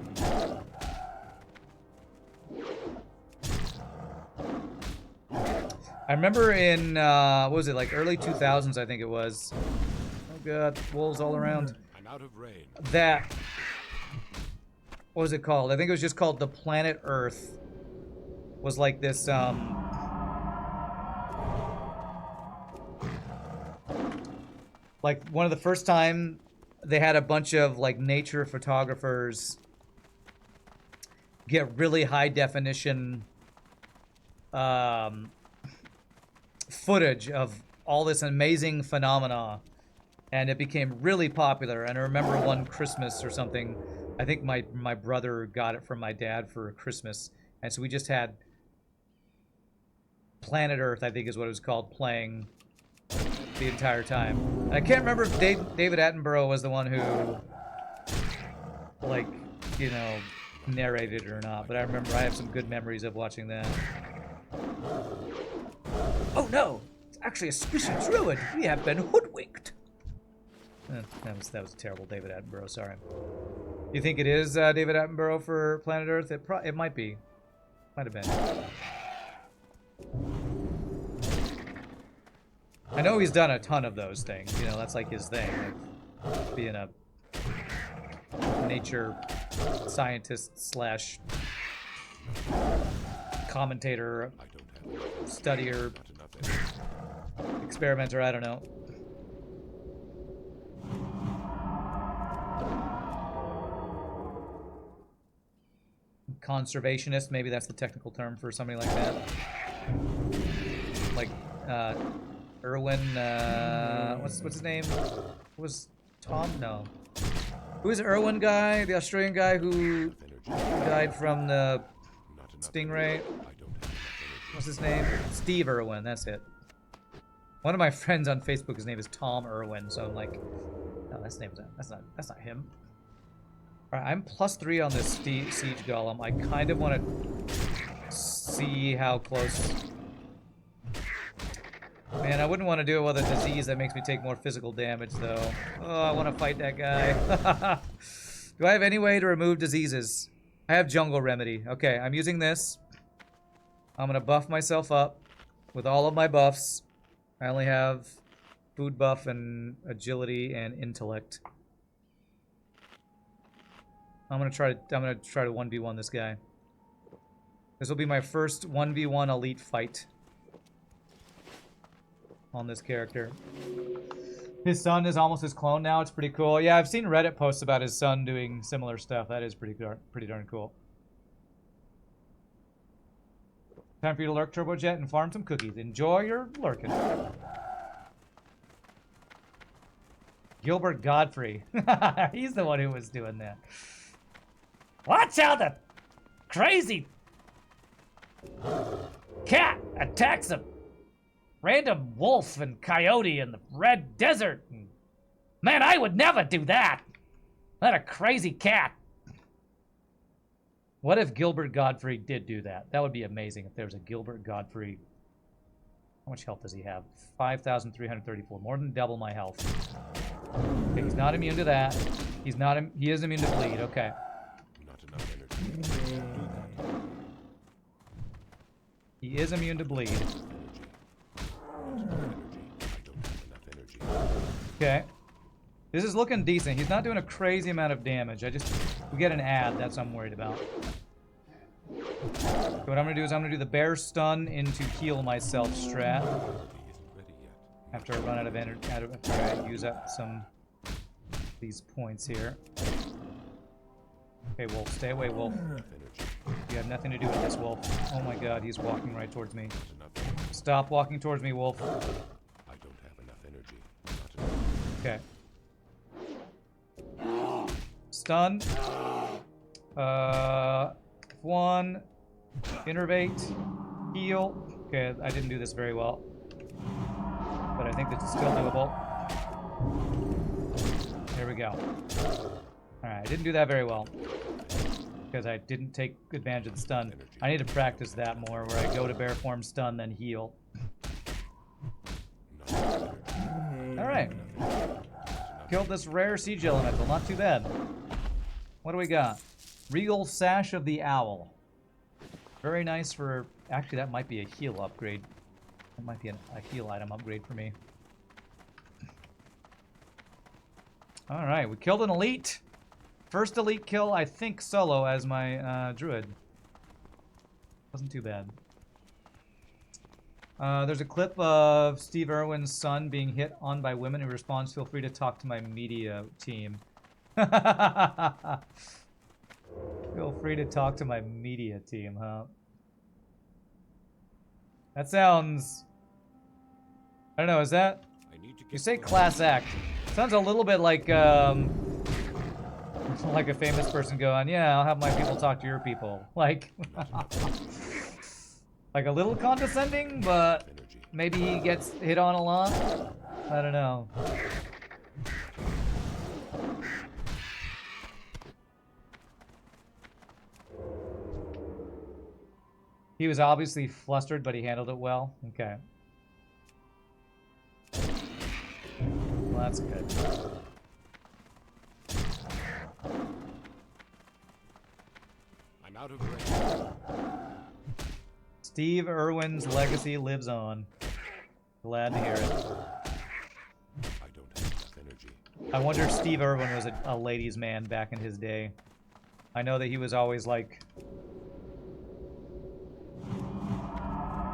I remember in, what was it, like early 2000s, I think it was. Oh god, wolves all around.
I'm out of rain.
That, what was it called? I think it was just called The Planet Earth. Was like this, like one of the first time they had a bunch of like nature photographers get really high definition footage of all this amazing phenomena, and it became really popular. And I remember one Christmas or something, I think my brother got it from my dad for Christmas, and so we just had Planet Earth, I think is what it was called, playing the entire time. And I can't remember if David Attenborough was the one who, like, you know, narrated it or not, but I remember I have some good memories of watching that. Oh no! It's actually a species Druid! We have been hoodwinked! That was a terrible David Attenborough, sorry. You think it is David Attenborough for Planet Earth? It might be. Might have been. I know he's done a ton of those things. You know, that's like his thing. Like being a nature scientist slash commentator, studier, experimenter, I don't know. Conservationist, maybe that's the technical term for somebody like that. Like, Irwin, what's his name? Who was Tom? No. Who is the Irwin guy? The Australian guy who died from the stingray? What's his name? Steve Irwin, that's it. One of my friends on Facebook, his name is Tom Irwin, so I'm like, no, that's not him. Alright, I'm +3 on this siege golem. I kind of want to see how close. Man, I wouldn't want to do it with a disease that makes me take more physical damage, though. Oh, I want to fight that guy. Do I have any way to remove diseases? I have Jungle Remedy. Okay, I'm using this. I'm going to buff myself up with all of my buffs. I only have food buff and agility and intellect. I'm gonna try to 1v1 this guy. This will be my first 1v1 elite fight. on this character. His son is almost his clone now. It's pretty cool. Yeah, I've seen Reddit posts about his son doing similar stuff. That is pretty darn cool. Time for you to lurk, Turbojet, and farm some cookies. Enjoy your lurking. Gilbert Godfrey. He's the one who was doing that. Watch out, the crazy cat attacks a random wolf and coyote in the red desert. Man, I would never do that. Not a crazy cat. What if Gilbert Godfrey did do that? That would be amazing if there was a Gilbert Godfrey. How much health does he have? 5,334. More than double my health. Okay, he's not immune to that. He is immune to bleed. Okay.
Not enough energy.
He is immune to bleed. Okay. This is looking decent. He's not doing a crazy amount of damage. We get an ad. That's what I'm worried about. So what I'm going to do is I'm going to do the bear stun into heal myself strat. After I run out of energy, after I use up some of these points here. Okay, Wolf. Stay away, Wolf. You have nothing to do with this, Wolf. Oh my god, he's walking right towards me. Stop walking towards me, Wolf.
I don't have enough energy. Not enough.
Okay. Stun. One. Innervate. Heal. Okay, I didn't do this very well. But I think it's still doable. There we go. Alright, I didn't do that very well. Because I didn't take advantage of the stun. I need to practice that more, where I go to bear form, stun, then heal. Alright. Killed this rare siege elemental, not too bad. What do we got? Regal Sash of the Owl. Very nice for... Actually, that might be a heal upgrade. That might be a heal item upgrade for me. Alright, we killed an elite. First elite kill, I think, solo as my druid. Wasn't too bad. There's a clip of Steve Irwin's son being hit on by women who responds, "Feel free to talk to my media team." Feel free to talk to my media team, huh? That sounds... I don't know, is that... You say class act. Sounds a little bit like, like a famous person going, "Yeah, I'll have my people talk to your people." Like... like a little condescending, but maybe he gets hit on a lot? I don't know. He was obviously flustered, but he handled it well. Okay. Well, that's good.
I'm out of range.
Steve Irwin's legacy lives on. Glad to hear it.
I don't have enough energy.
I wonder if Steve Irwin was a ladies' man back in his day. I know that he was always like,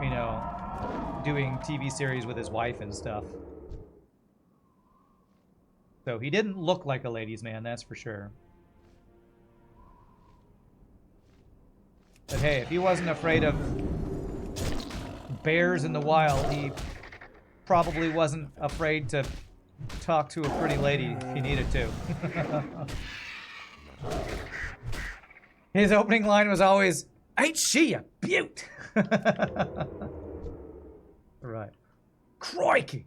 you know, doing TV series with his wife and stuff. So he didn't look like a ladies' man, that's for sure. But hey, if he wasn't afraid of bears in the wild, he probably wasn't afraid to talk to a pretty lady if he needed to. His opening line was always, "Ain't she a beaut?" Right. Crikey!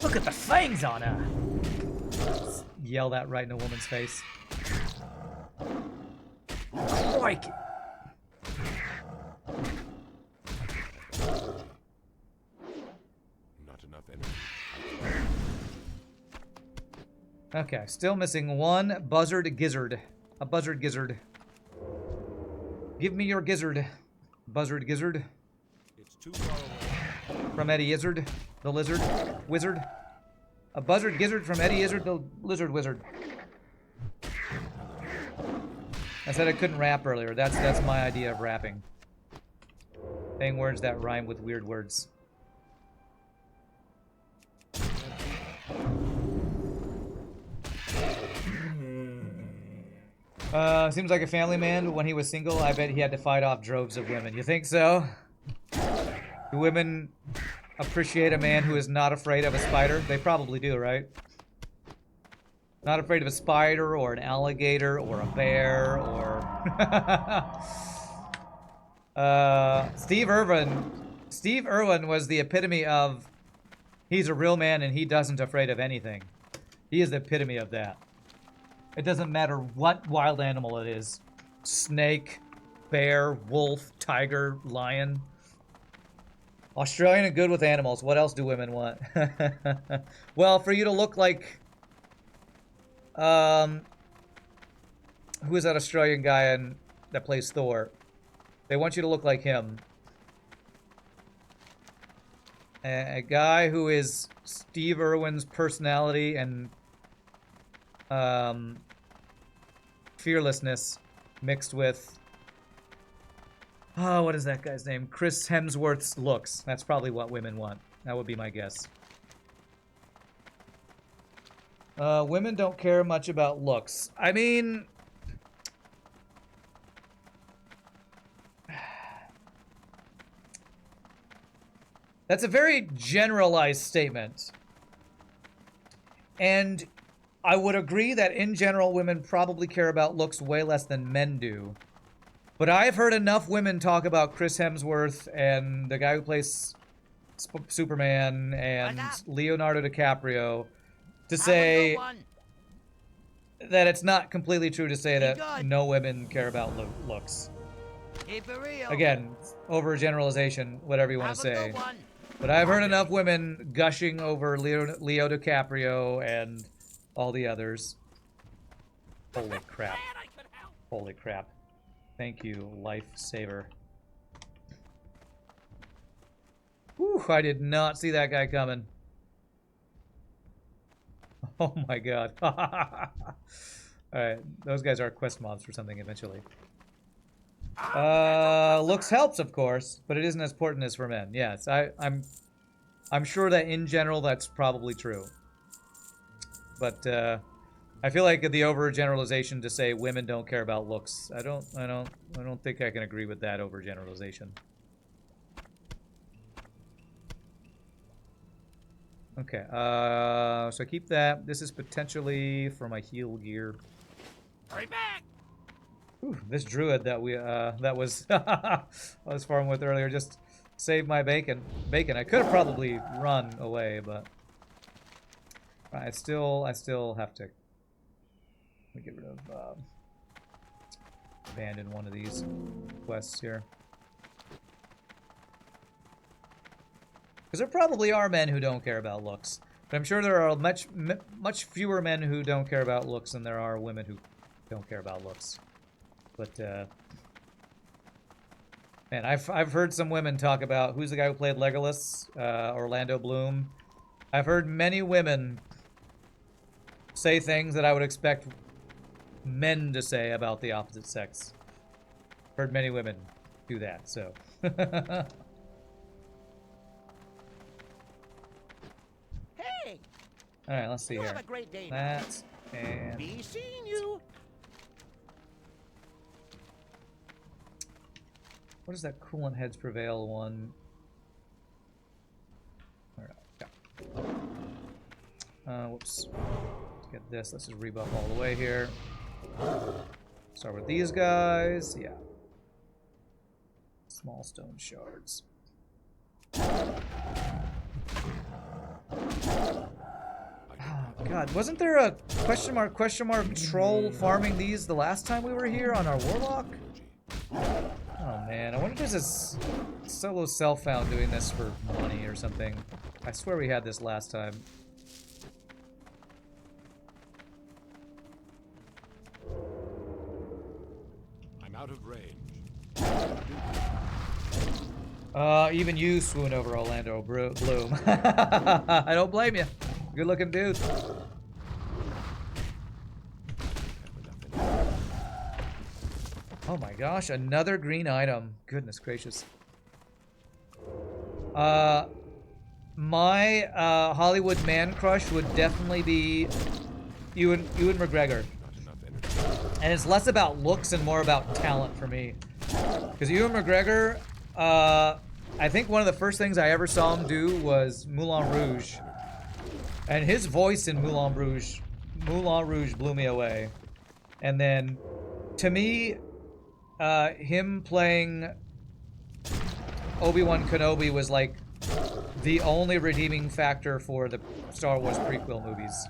Look at the fangs on her! Yell that right in a woman's face. Crikey!
Not enough energy.
Okay, still missing one buzzard gizzard. A buzzard gizzard. Give me your gizzard. Buzzard gizzard.
It's too far away.
From Eddie Izzard, the lizard wizard. A buzzard gizzard from Eddie Izzard, the lizard wizard. I said I couldn't rap earlier. That's my idea of rapping. Saying words that rhyme with weird words. Seems like a family man, but when he was single, I bet he had to fight off droves of women. You think so? Do women appreciate a man who is not afraid of a spider? They probably do, right? Not afraid of a spider or an alligator or a bear or... Steve Irwin was the epitome of he's a real man and he doesn't afraid of anything. He is the epitome of that. It doesn't matter what wild animal it is. Snake, bear, wolf, tiger, lion. Australian and good with animals. What else do women want? Well, for you to look like... who is that Australian guy that plays Thor? They want you to look like him. A guy who is Steve Irwin's personality and fearlessness mixed with what is that guy's name? Chris Hemsworth's looks. That's probably what women want. That would be my guess. Women don't care much about looks. I mean, that's a very generalized statement. And I would agree that in general, women probably care about looks way less than men do. But I've heard enough women talk about Chris Hemsworth and the guy who plays Superman and Leonardo DiCaprio to say that it's not completely true to say that no women care about looks. Again, overgeneralization, whatever you want to say. But I've heard enough women gushing over Leo DiCaprio and all the others. Holy crap. Holy crap. Thank you, lifesaver. Whew, I did not see that guy coming. Oh my god. Alright, those guys are quest mobs for something eventually. Looks helps, of course, but it isn't as important as for men. Yes, I'm sure that in general that's probably true. But I feel like the overgeneralization to say women don't care about looks. I don't think I can agree with that overgeneralization. Okay, so keep that. This is potentially for my heal gear.
Hurry back!
Ooh, this druid that that was I was farming with earlier just saved my bacon. I could have probably run away, but I still have to. Let me get rid of abandon one of these quests here. Because there probably are men who don't care about looks. But I'm sure there are much fewer men who don't care about looks than there are women who don't care about looks. But, man, I've heard some women talk about... Who's the guy who played Legolas? Orlando Bloom. I've heard many women say things that I would expect men to say about the opposite sex. Heard many women do that, so... Alright, let's see here.
Have a great day.
That and
Be seeing you.
what is that coolant heads prevail one? Alright, yeah. Whoops. Let's get this. Let's just rebuff all the way here. Start with these guys. Yeah. Small stone shards. God, wasn't there a question mark troll farming these the last time we were here on our warlock? Oh man, I wonder if there's a solo self-found doing this for money or something. I swear we had this last time.
I'm out of range.
Even you swoon over Orlando Bloom. I don't blame you. Good looking dude. Oh my gosh, another green item. Goodness gracious. My Hollywood man crush would definitely be Ewan McGregor. And it's less about looks and more about talent for me. Because Ewan McGregor, I think one of the first things I ever saw him do was Moulin Rouge. And his voice in Moulin Rouge blew me away. And then, to me, him playing Obi-Wan Kenobi was like the only redeeming factor for the Star Wars prequel movies.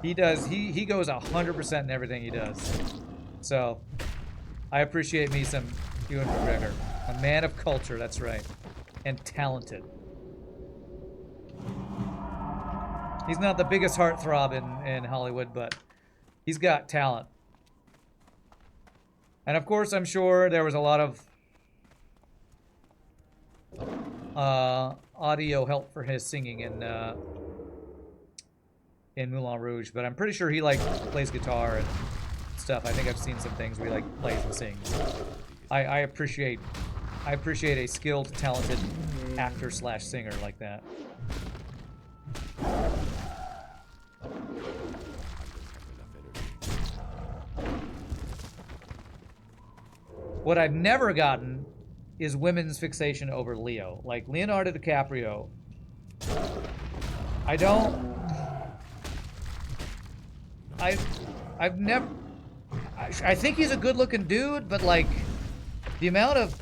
He goes 100% in everything he does. So, I appreciate me some Ewan McGregor. A man of culture, that's right. And talented. He's not the biggest heartthrob in Hollywood, but he's got talent. And of course, I'm sure there was a lot of audio help for his singing in Moulin Rouge, but I'm pretty sure he like plays guitar and stuff. I think I've seen some things where he like plays and sings. I appreciate a skilled, talented actor / singer like that. What I've never gotten is women's fixation over Leo. Like Leonardo DiCaprio. I've never... I think he's a good-looking dude, but like the amount of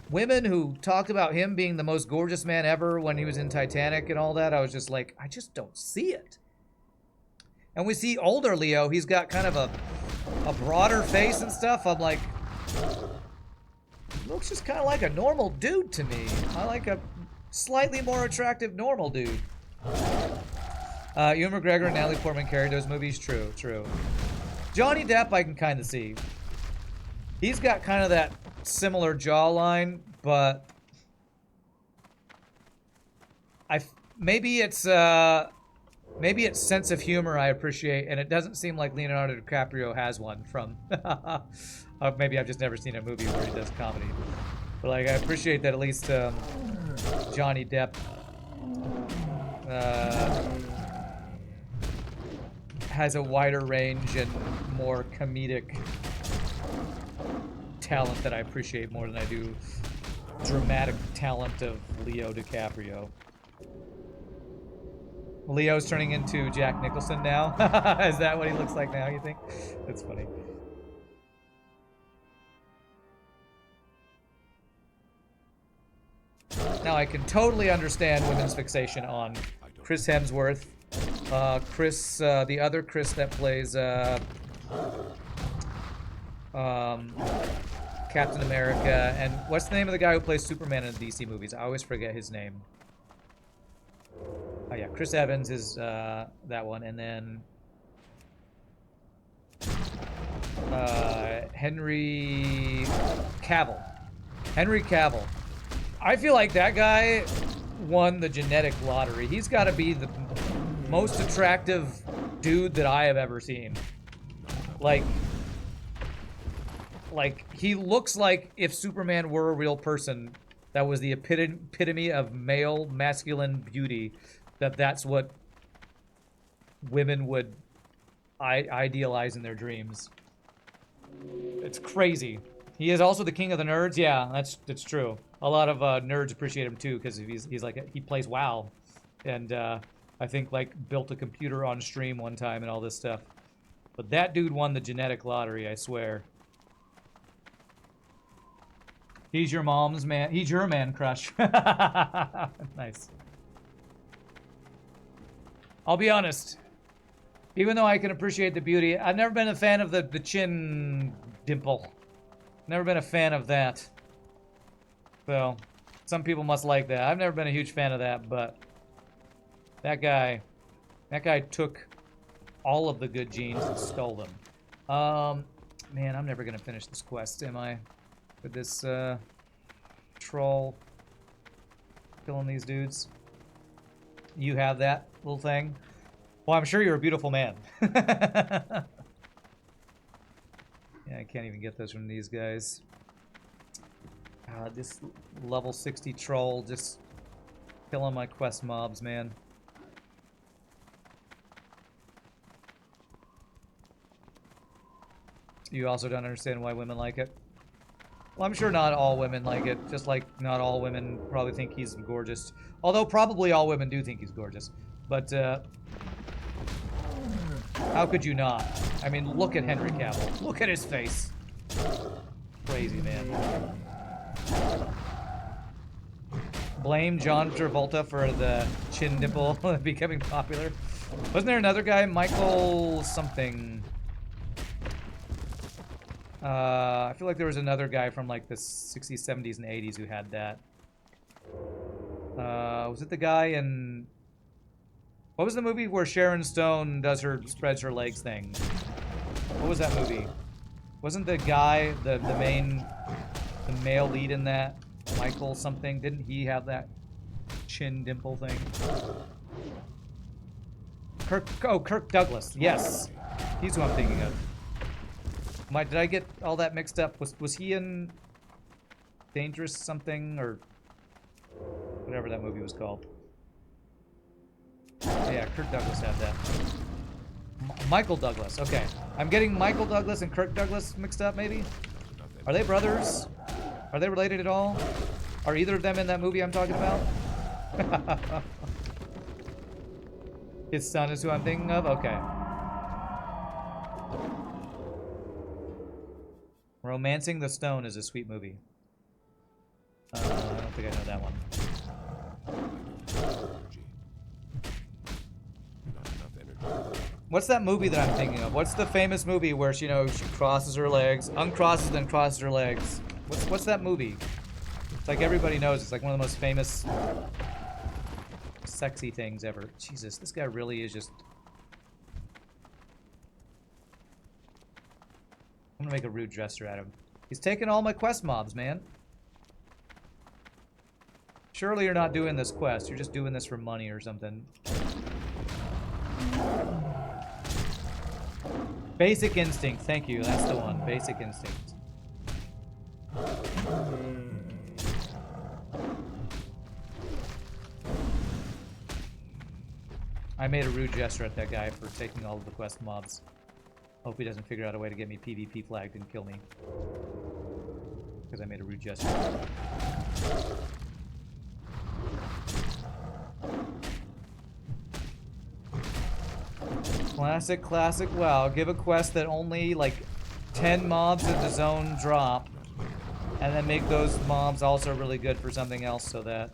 women who talked about him being the most gorgeous man ever when he was in Titanic and all that, I was just like, I just don't see it. And we see older Leo, he's got kind of a broader face and stuff. I'm like, looks just kind of like a normal dude to me. I like a slightly more attractive normal dude. Ewan McGregor and Natalie Portman carried those movies. True. Johnny Depp I can kind of see. He's got kind of that similar jawline, but maybe it's sense of humor I appreciate, and it doesn't seem like Leonardo DiCaprio has one from... maybe I've just never seen a movie where he does comedy. But like, I appreciate that at least Johnny Depp has a wider range and more comedic talent that I appreciate more than I do dramatic talent of Leo DiCaprio. Leo's turning into Jack Nicholson now? Is that what he looks like now, you think? That's funny. Now, I can totally understand women's fixation on Chris Hemsworth, the other Chris that plays Captain America, and what's the name of the guy who plays Superman in the DC movies? I always forget his name. Oh yeah, Chris Evans is that one, and then Henry Cavill. Henry Cavill. I feel like that guy won the genetic lottery. He's got to be the most attractive dude that I have ever seen. Like he looks like if Superman were a real person, that was the epitome of male masculine beauty. That's what women would idealize in their dreams. It's crazy. He is also the king of the nerds. Yeah, that's true. A lot of nerds appreciate him too because he's like he plays WoW, and I think like built a computer on stream one time and all this stuff. But that dude won the genetic lottery, I swear. He's your mom's man. He's your man crush. Nice. I'll be honest. Even though I can appreciate the beauty, I've never been a fan of the chin dimple. Never been a fan of that. So, some people must like that. I've never been a huge fan of that, but that guy took all of the good genes and stole them. Man, I'm never gonna finish this quest, am I? With this troll killing these dudes. You have that little thing? Well, I'm sure you're a beautiful man. Yeah, I can't even get those from these guys. This level 60 troll just killing my quest mobs, man. You also don't understand why women like it. Well, I'm sure not all women like it, just like not all women probably think he's gorgeous. Although probably all women do think he's gorgeous. But, how could you not? I mean, look at Henry Cavill. Look at his face. Crazy, man. Blame John Travolta for the chin dimple becoming popular. Wasn't there another guy, Michael something? I feel like there was another guy from like the 60s, 70s, and 80s who had that. Was it the guy in... What was the movie where Sharon Stone does her spreads her legs thing? What was that movie? Wasn't the guy the male lead in that Michael something? Didn't he have that chin dimple thing? Kirk Douglas. Yes, he's who I'm thinking of. Did I get all that mixed up? Was he in Dangerous something or whatever that movie was called? Yeah, Kirk Douglas had that. Michael Douglas. Okay, I'm getting Michael Douglas and Kirk Douglas mixed up. Maybe. Are they brothers? Are they related at all? Are either of them in that movie I'm talking about? His son is who I'm thinking of? Okay. Romancing the Stone is a sweet movie. I don't think I know that one. What's that movie that I'm thinking of? What's the famous movie where she crosses her legs, uncrosses, then crosses her legs? What's that movie? It's like everybody knows. It's like one of the most famous sexy things ever. Jesus, this guy really is just... I'm gonna make a rude gesture at him. He's taking all my quest mobs, man. Surely you're not doing this quest. You're just doing this for money or something. Basic Instinct. Thank you. That's the one. Basic Instinct. I made a rude gesture at that guy for taking all of the quest mobs. Hope he doesn't figure out a way to get me PvP flagged and kill me. Because I made a rude gesture. Classic WoW. Give a quest that only like 10 mobs in the zone drop. And then make those mobs also really good for something else so that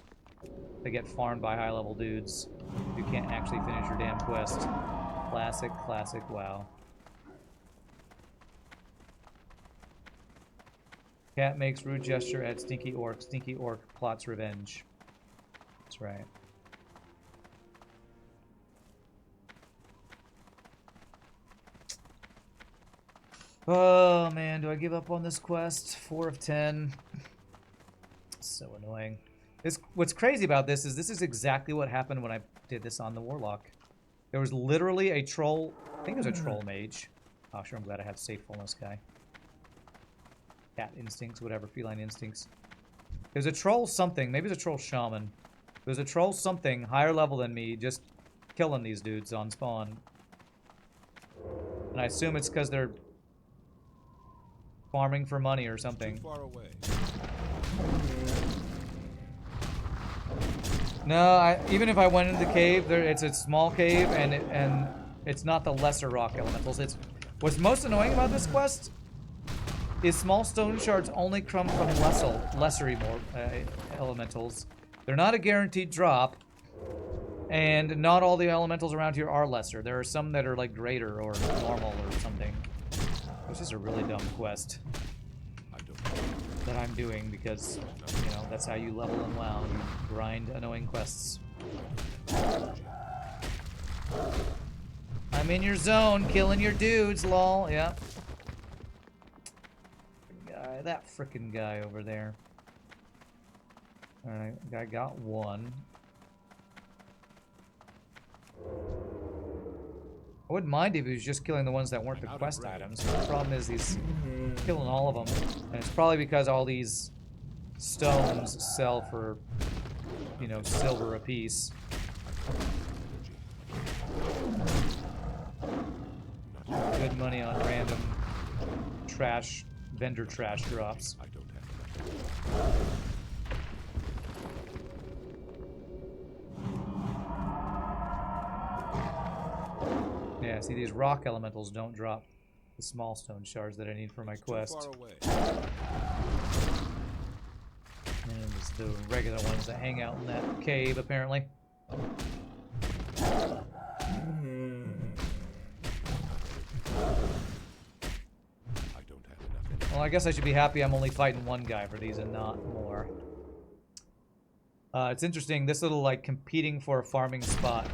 they get farmed by high level dudes. You can't actually finish your damn quest. Classic WoW. Cat makes rude gesture at Stinky Orc. Stinky Orc plots revenge. That's right. Oh man, do I give up on this quest? 4 of 10. So annoying. What's crazy about this is exactly what happened when I did this on the Warlock. There was literally a troll, I think it was a troll mage. Oh sure, I'm glad I have safe fullness guy. Cat instincts, whatever, feline instincts. There's a troll something, maybe it's a troll shaman. There's a troll something higher level than me just killing these dudes on spawn. And I assume it's because they're farming for money or something.
Too far away.
No, even if I went into the cave, it's a small cave, and it's not the lesser rock elementals. What's most annoying about this quest is small stone shards only come from lesser elementals. They're not a guaranteed drop, and not all the elementals around here are lesser. There are some that are like greater or normal or something. Which is a really dumb quest that I'm doing because, you know, that's how you level in WoW. You grind annoying quests. I'm in your zone, killing your dudes, lol. Yeah. That frickin' guy over there. Alright, I got one. I wouldn't mind if he was just killing the ones that weren't the quest items. The problem is he's killing all of them. And it's probably because all these stones sell for, you know, silver a piece. Good money on random trash, vendor trash drops.
I don't have enough energy.
Yeah, see, these rock elementals don't drop the small stone shards that I need for my quest.
Too far away.
And it's the regular ones that hang out in that cave, apparently.
I don't have enough energy.
Well, I guess I should be happy I'm only fighting one guy for these and not more. It's interesting, this little, like, competing for a farming spot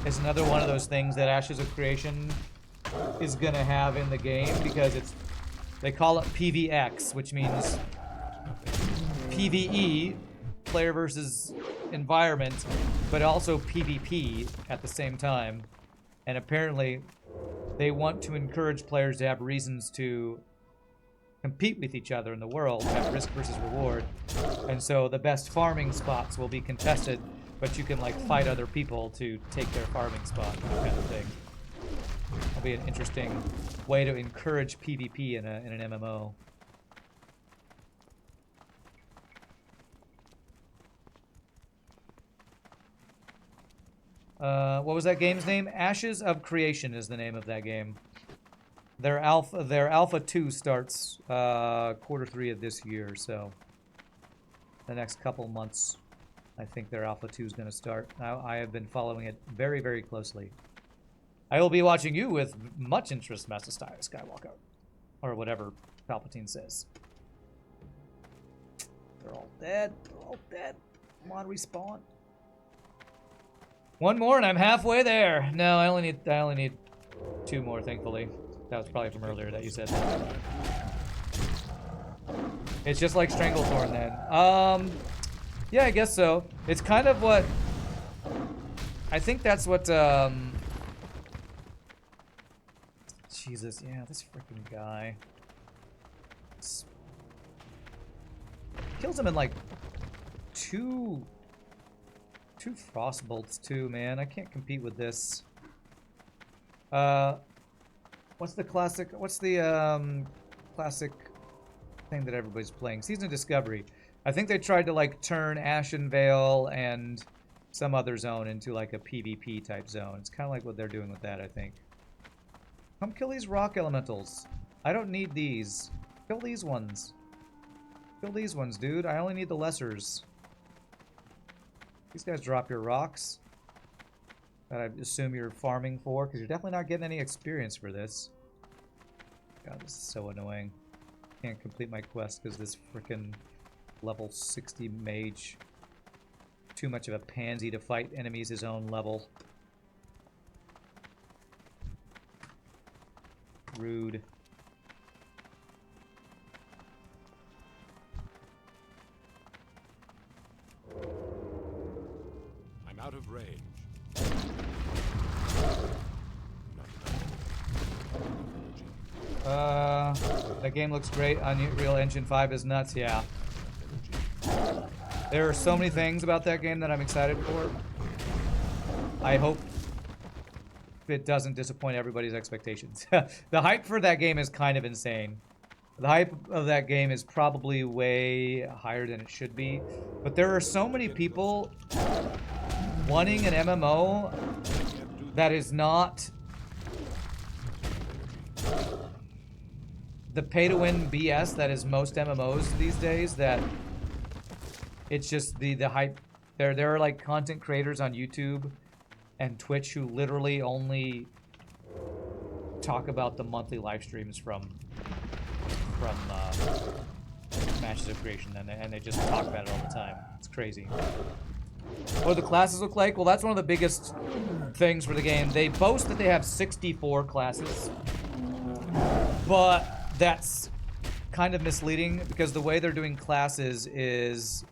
is another one of those things that Ashes of Creation is gonna have in the game, because it's, they call it PVX, which means PvE, player versus environment, but also PvP at the same time. And apparently they want to encourage players to have reasons to compete with each other in the world, have risk versus reward. And so the best farming spots will be contested, but you can like fight other people to take their farming spot, that kind of thing. That'll be an interesting way to encourage PvP in an MMO. What was that game's name? Ashes of Creation is the name of that game. Their alpha 2 starts Q3 of this year, so the next couple months, I think their alpha 2 is going to start. Now, I have been following it very, very closely. I will be watching you with much interest, Master Skywalker, or whatever Palpatine says. They're all dead. They're all dead. Come on, respawn. One more and I'm halfway there. No, I only need 2 more, thankfully. That was probably from earlier that you said that. It's just like Stranglethorn then. Yeah, I guess so. It's kind of what I think that's what Jesus, yeah, this freaking guy. Kills him in like two frostbolts too, man. I can't compete with this. What's the classic thing that everybody's playing? Season of Discovery. I think they tried to like turn Ashenvale and some other zone into like a PvP type zone. It's kind of like what they're doing with that, I think. Come kill these rock elementals. I don't need these. Kill these ones. Kill these ones, dude. I only need the lessers. These guys drop your rocks that I assume you're farming for, because you're definitely not getting any experience for this. God, this is so annoying. Can't complete my quest because this frickin' level 60 mage. Too much of a pansy to fight enemies his own level. Rude.
I'm out of range.
That game looks great. Unreal Engine 5 is nuts, yeah. There are so many things about that game that I'm excited for. I hope it doesn't disappoint everybody's expectations. The hype for that game is kind of insane. The hype of that game is probably way higher than it should be. But there are so many people wanting an MMO that is not the pay-to-win BS that is most MMOs these days, that it's just the hype. There are like content creators on YouTube and Twitch who literally only talk about the monthly live streams from Ashes of Creation, and they just talk about it all the time. It's crazy. What do the classes look like? Well, that's one of the biggest things for the game. They boast that they have 64 classes, but that's kind of misleading, because the way they're doing classes is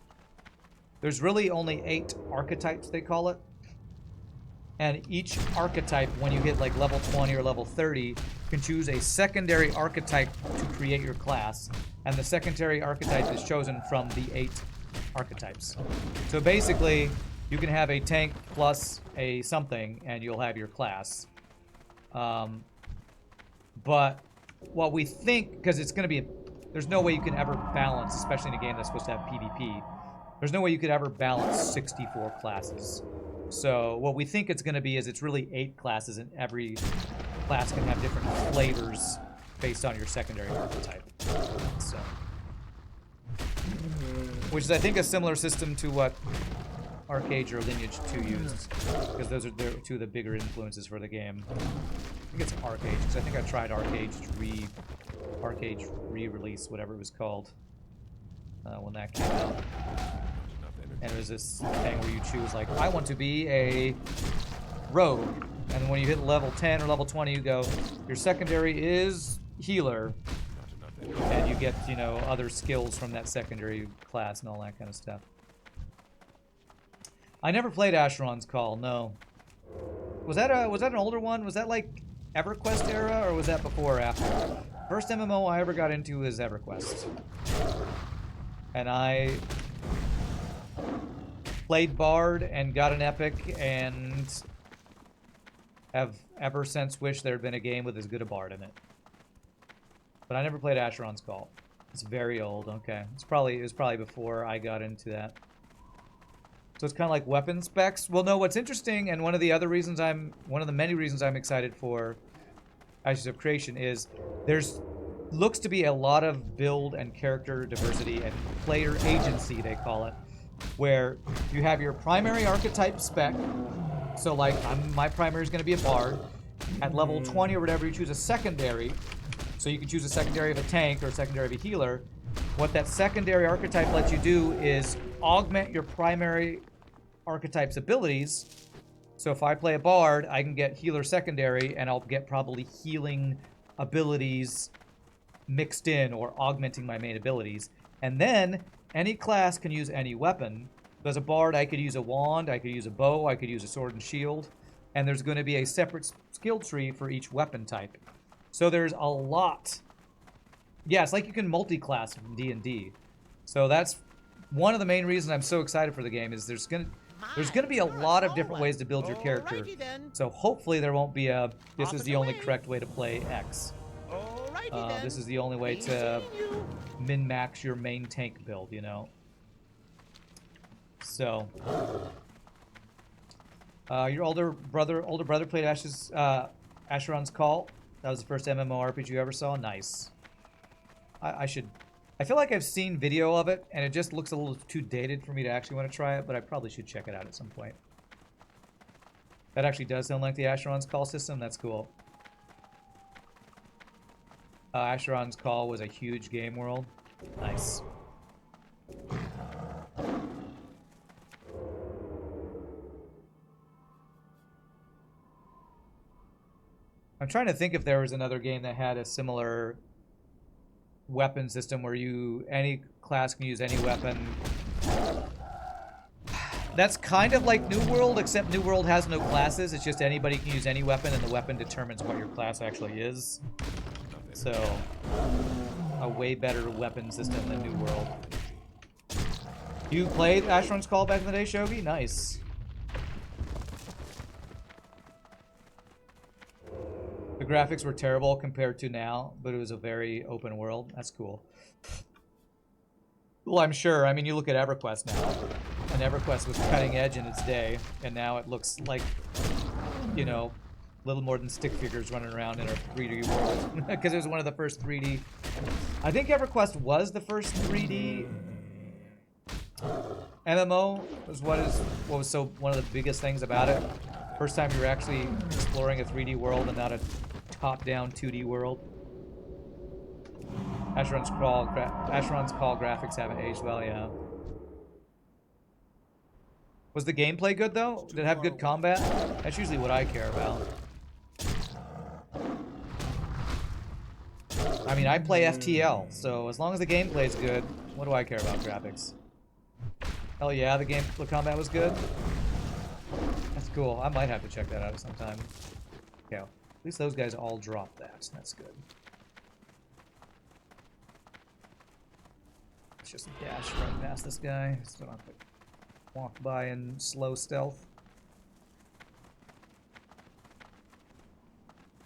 there's really only 8 archetypes, they call it. And each archetype, when you hit like level 20 or level 30, can choose a secondary archetype to create your class. And the secondary archetype is chosen from the 8 archetypes. So basically, you can have a tank plus a something, and you'll have your class. But what we think, because it's going to be, there's no way you can ever balance, especially in a game that's supposed to have PvP, there's no way you could ever balance 64 classes. So what we think it's going to be is it's really 8 classes, and every class can have different flavors based on your secondary archetype. So, which is, I think, a similar system to what Arcade or Lineage 2 used, because those are two of the bigger influences for the game. I think it's Arcade, because I think I tried Arcade re-release, whatever it was called, when that came out. And it was this thing where you choose, like, I want to be a rogue. And when you hit level 10 or level 20, you go, your secondary is healer. And you get, you know, other skills from that secondary class and all that kind of stuff. I never played Asheron's Call, no. Was that an older one? Was that like EverQuest era, or was that before or after? First MMO I ever got into was EverQuest. And I played Bard and got an Epic, and have ever since wished there had been a game with as good a Bard in it. But I never played Asheron's Call. It's very old, okay. It was probably before I got into that. So it's kind of like weapon specs. Well, no, what's interesting, and one of the many reasons I'm excited for Ashes of Creation is looks to be a lot of build and character diversity and player agency, they call it, where you have your primary archetype spec. So like, my primary is going to be a Bard. At level 20 or whatever, you choose a secondary. So you can choose a secondary of a tank or a secondary of a healer. What that secondary archetype lets you do is augment your primary archetype's abilities. So if I play a Bard, I can get healer secondary, and I'll get probably healing abilities mixed in or augmenting my main abilities. And then any class can use any weapon. So as a Bard, I could use a wand, I could use a bow, I could use a sword and shield, and there's going to be a separate skill tree for each weapon type. So there's a lot. Yeah, it's like you can multi-class in D&D. So that's one of the main reasons I'm so excited for the game, is there's gonna be a lot of different ways to build your character. So hopefully there won't be a, this is the only correct way to play X. This is the only way to min-max your main tank build, you know? So, your older brother played Asheron's Call. That was the first MMORPG you ever saw. Nice. I feel like I've seen video of it, and it just looks a little too dated for me to actually want to try it, but I probably should check it out at some point. That actually does sound like the Asheron's Call system. That's cool. Asheron's Call was a huge game world. Nice. I'm trying to think if there was another game that had a similar weapon system where any class can use any weapon. That's kind of like New World, except New World has no classes. It's just anybody can use any weapon, and the weapon determines what your class actually is. So, a way better weapon system than New World. You played Asheron's Call back in the day, Shogi? Nice. The graphics were terrible compared to now, but it was a very open world. That's cool. Well, I'm sure. I mean, you look at EverQuest now, and EverQuest was cutting edge in its day, and now it looks like, you know, little more than stick figures running around in a 3D world. Because it was one of the first 3D... I think EverQuest was the first 3D MMO, was what was so one of the biggest things about it. First time you were actually exploring a 3D world and not a top-down 2D world. Asheron's Call graphics haven't aged well, yeah. Was the gameplay good, though? Did it have good combat? That's usually what I care about. I mean, I play FTL, so as long as the gameplay's good, what do I care about graphics? Hell yeah, the combat was good. That's cool. I might have to check that out sometime. Okay, at least those guys all dropped that. That's good. Let's just dash right past this guy, so I don't have to walk by in slow stealth.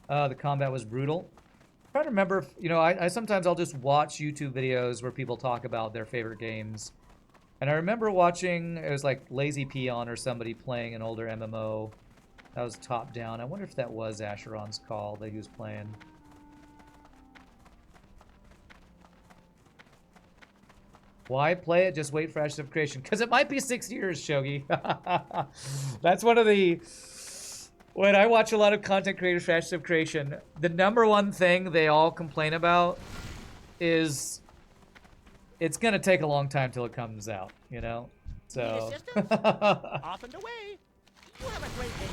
The combat was brutal. Trying to remember if, you know, I sometimes I'll just watch YouTube videos where people talk about their favorite games. And I remember watching, it was like Lazy Peon or somebody playing an older MMO. That was top down. I wonder if that was Asheron's Call that he was playing. Why play it? Just wait for Ashes of Creation. Because it might be 6 years, Shogi. That's one of the... When I watch a lot of content creators for Ashes of Creation, the number one thing they all complain about is it's going to take a long time till it comes out, you know?
Need
So...
assistance? Off and away. You have a great day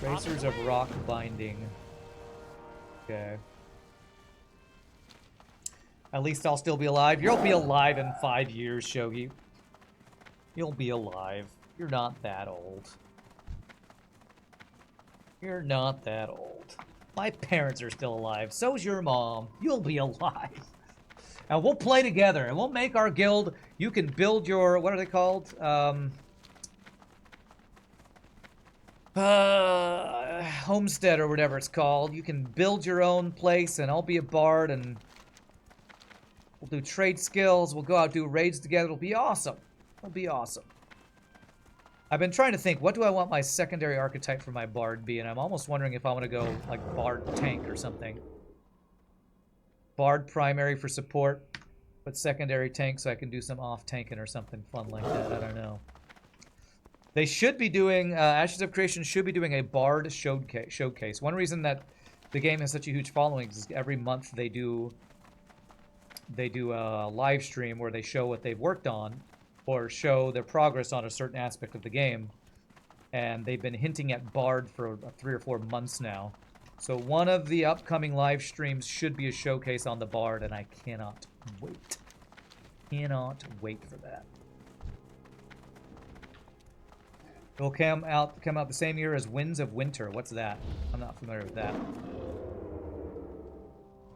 now.
Tracers of Rock Binding. Okay. At least I'll still be alive. You'll be alive in 5 years, Shogi. You'll be alive. You're not that old. You're not that old. My parents are still alive. So's your mom. You'll be alive. And we'll play together. And we'll make our guild. You can build your... What are they called? Homestead or whatever it's called. You can build your own place. And I'll be a bard. And we'll do trade skills. We'll go out do raids together. It'll be awesome. It'll be awesome. I've been trying to think, what do I want my secondary archetype for my bard be? And I'm almost wondering if I want to go, like, bard tank or something. Bard primary for support, but secondary tank so I can do some off-tanking or something fun like that. I don't know. They should be doing, Ashes of Creation should be doing a bard showcase. One reason that the game has such a huge following is every month they do a live stream where they show what they've worked on, or show their progress on a certain aspect of the game. And they've been hinting at Bard for 3 or 4 months now. So one of the upcoming live streams should be a showcase on the Bard, and I cannot wait. Cannot wait for that. It'll come out the same year as Winds of Winter. What's that? I'm not familiar with that.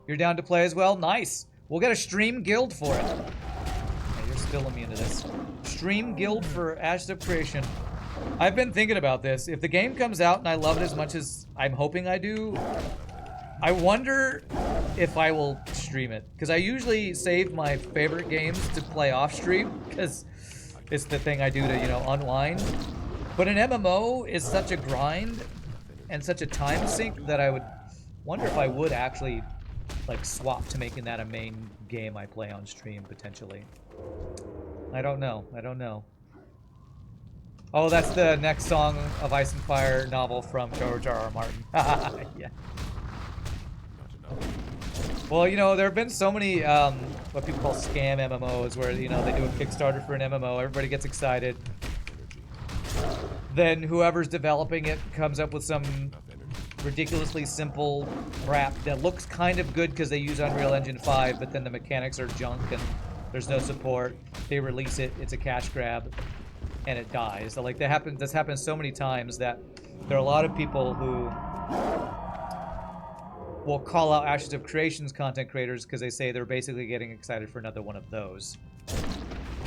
You're down to play as well? Nice! We'll get a stream guild for it. Spilling me into this. Stream guild for Ashes of Creation. I've been thinking about this. If the game comes out and I love it as much as I'm hoping I do, I wonder if I will stream it. Because I usually save my favorite games to play off stream, because it's the thing I do to, you know, unwind. But an MMO is such a grind and such a time sink that I would wonder if I would actually, like, swap to making that a main game I play on stream, potentially. I don't know. I don't know. Oh, that's the next song of Ice and Fire novel from George R.R. Martin. Yeah. Well, you know, there have been so many what people call scam MMOs where, you know, they do a Kickstarter for an MMO, everybody gets excited. Then whoever's developing it comes up with some ridiculously simple crap that looks kind of good because they use Unreal Engine 5, but then the mechanics are junk and there's no support. They release it, it's a cash grab, and it dies. So, like, this happens so many times that there are a lot of people who will call out Ashes of Creation's content creators because they say they're basically getting excited for another one of those.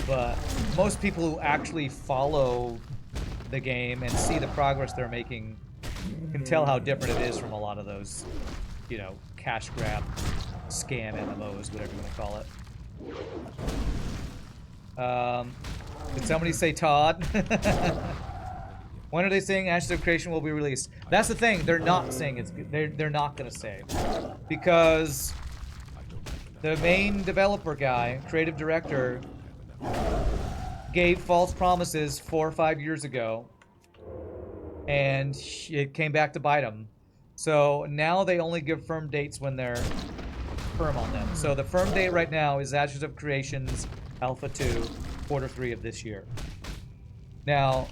But most people who actually follow the game and see the progress they're making can tell how different it is from a lot of those, you know, cash grab, scam MMOs, whatever you want to call it. Did somebody say Todd? When are they saying Ashes of Creation will be released? That's the thing. They're not saying it's good. They're not going to say. Because the main developer guy, creative director, gave false promises 4 or 5 years ago. And it came back to bite them. So now they only give firm dates when they're firm on them. So the firm date right now is Ashes of Creation's Alpha 2, Quarter 3 of this year. Now,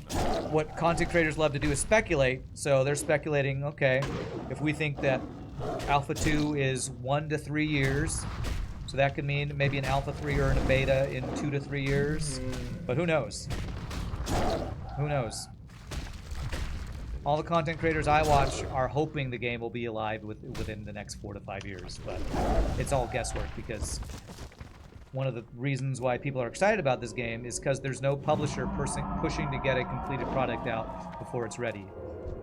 what content creators love to do is speculate. So they're speculating, okay, if we think that Alpha 2 is 1 to 3 years, so that could mean maybe an Alpha 3 or in a beta in 2 to 3 years. But who knows? Who knows? All the content creators I watch are hoping the game will be alive within the next 4 to 5 years, but it's all guesswork because one of the reasons why people are excited about this game is because there's no publisher pushing to get a completed product out before it's ready.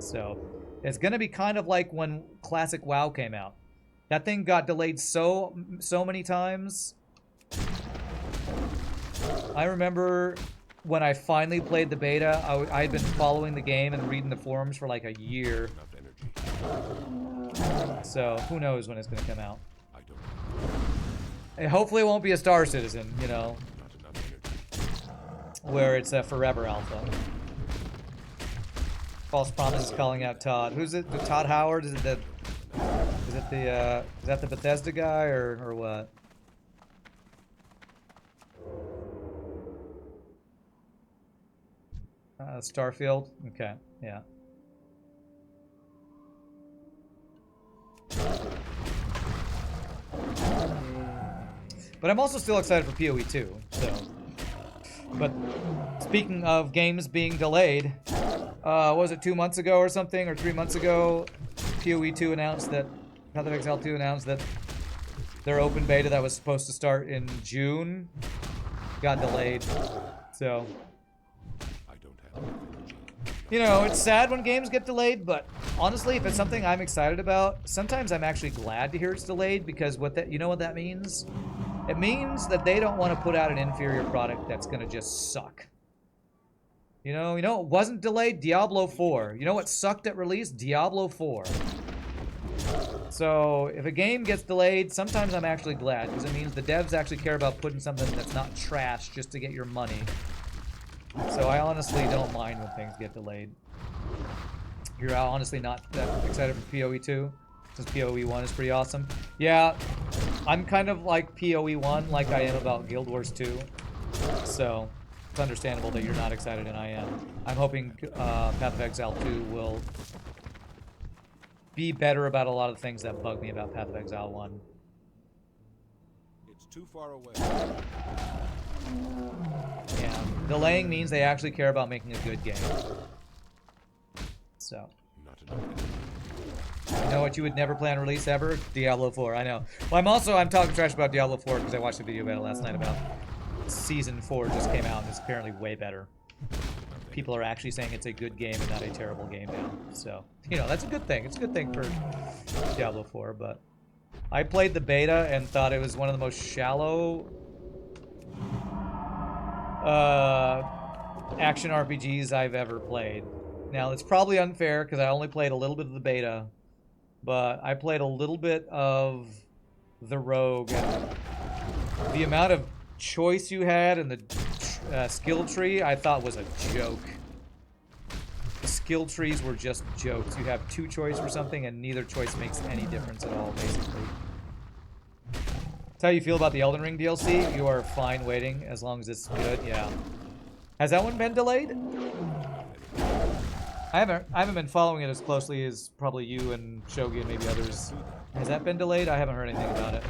So it's going to be kind of like when classic WoW came out. That thing got delayed so many times. I remember when I finally played the beta, I had been following the game and reading the forums for like a year.
Enough energy.
So who knows when it's going to come out.
I don't have
And hopefully it won't be a Star Citizen, you know,
not enough energy.
where it's a forever alpha. False Promise is calling out Todd. Who's it? Todd Howard? Is that the Bethesda guy or what? Starfield? Okay, yeah. But I'm also still excited for PoE 2, so. But speaking of games being delayed, was it 2 months ago or something, or 3 months ago, PoE 2 announced that, Path of Exile 2 announced that their open beta that was supposed to start in June got delayed, so.
I don't have enough energy.
You know, it's sad when games get delayed, but honestly, if it's something I'm excited about, sometimes I'm actually glad to hear it's delayed, because you know what that means? It means that they don't want to put out an inferior product that's going to just suck. You know what wasn't delayed? Diablo 4. You know what sucked at release? Diablo 4. So, if a game gets delayed, sometimes I'm actually glad, because it means the devs actually care about putting something that's not trash just to get your money. So I honestly don't mind when things get delayed. You're honestly not that excited for PoE 2? Since PoE 1 is pretty awesome. Yeah, I'm kind of like PoE 1 like I am about Guild Wars 2. So, it's understandable that you're not excited and I am. I'm hoping Path of Exile 2 will be better about a lot of the things that bug me about Path of Exile 1.
It's too far away.
Yeah, delaying means they actually care about making a good game. So.
Not enough energy.
You know what you would never play on release ever? Diablo 4, I know. Well, I'm talking trash about Diablo 4 because I watched a video about it last night about Season 4 just came out and it's apparently way better. People are actually saying it's a good game and not a terrible game now. So, you know, that's a good thing. It's a good thing for Diablo 4, but I played the beta and thought it was one of the most shallow action RPGs I've ever played. Now, it's probably unfair because I only played a little bit of the beta, but I played a little bit of the Rogue, and the amount of choice you had in the skill tree I thought was a joke. The skill trees were just jokes. You have 2 choices for something and neither choice makes any difference at all, basically. That's how you feel about the Elden Ring DLC? You are fine waiting as long as it's good, yeah. Has that one been delayed? I haven't been following it as closely as probably you and Shogi and maybe others. Has that been delayed? I haven't heard anything about it.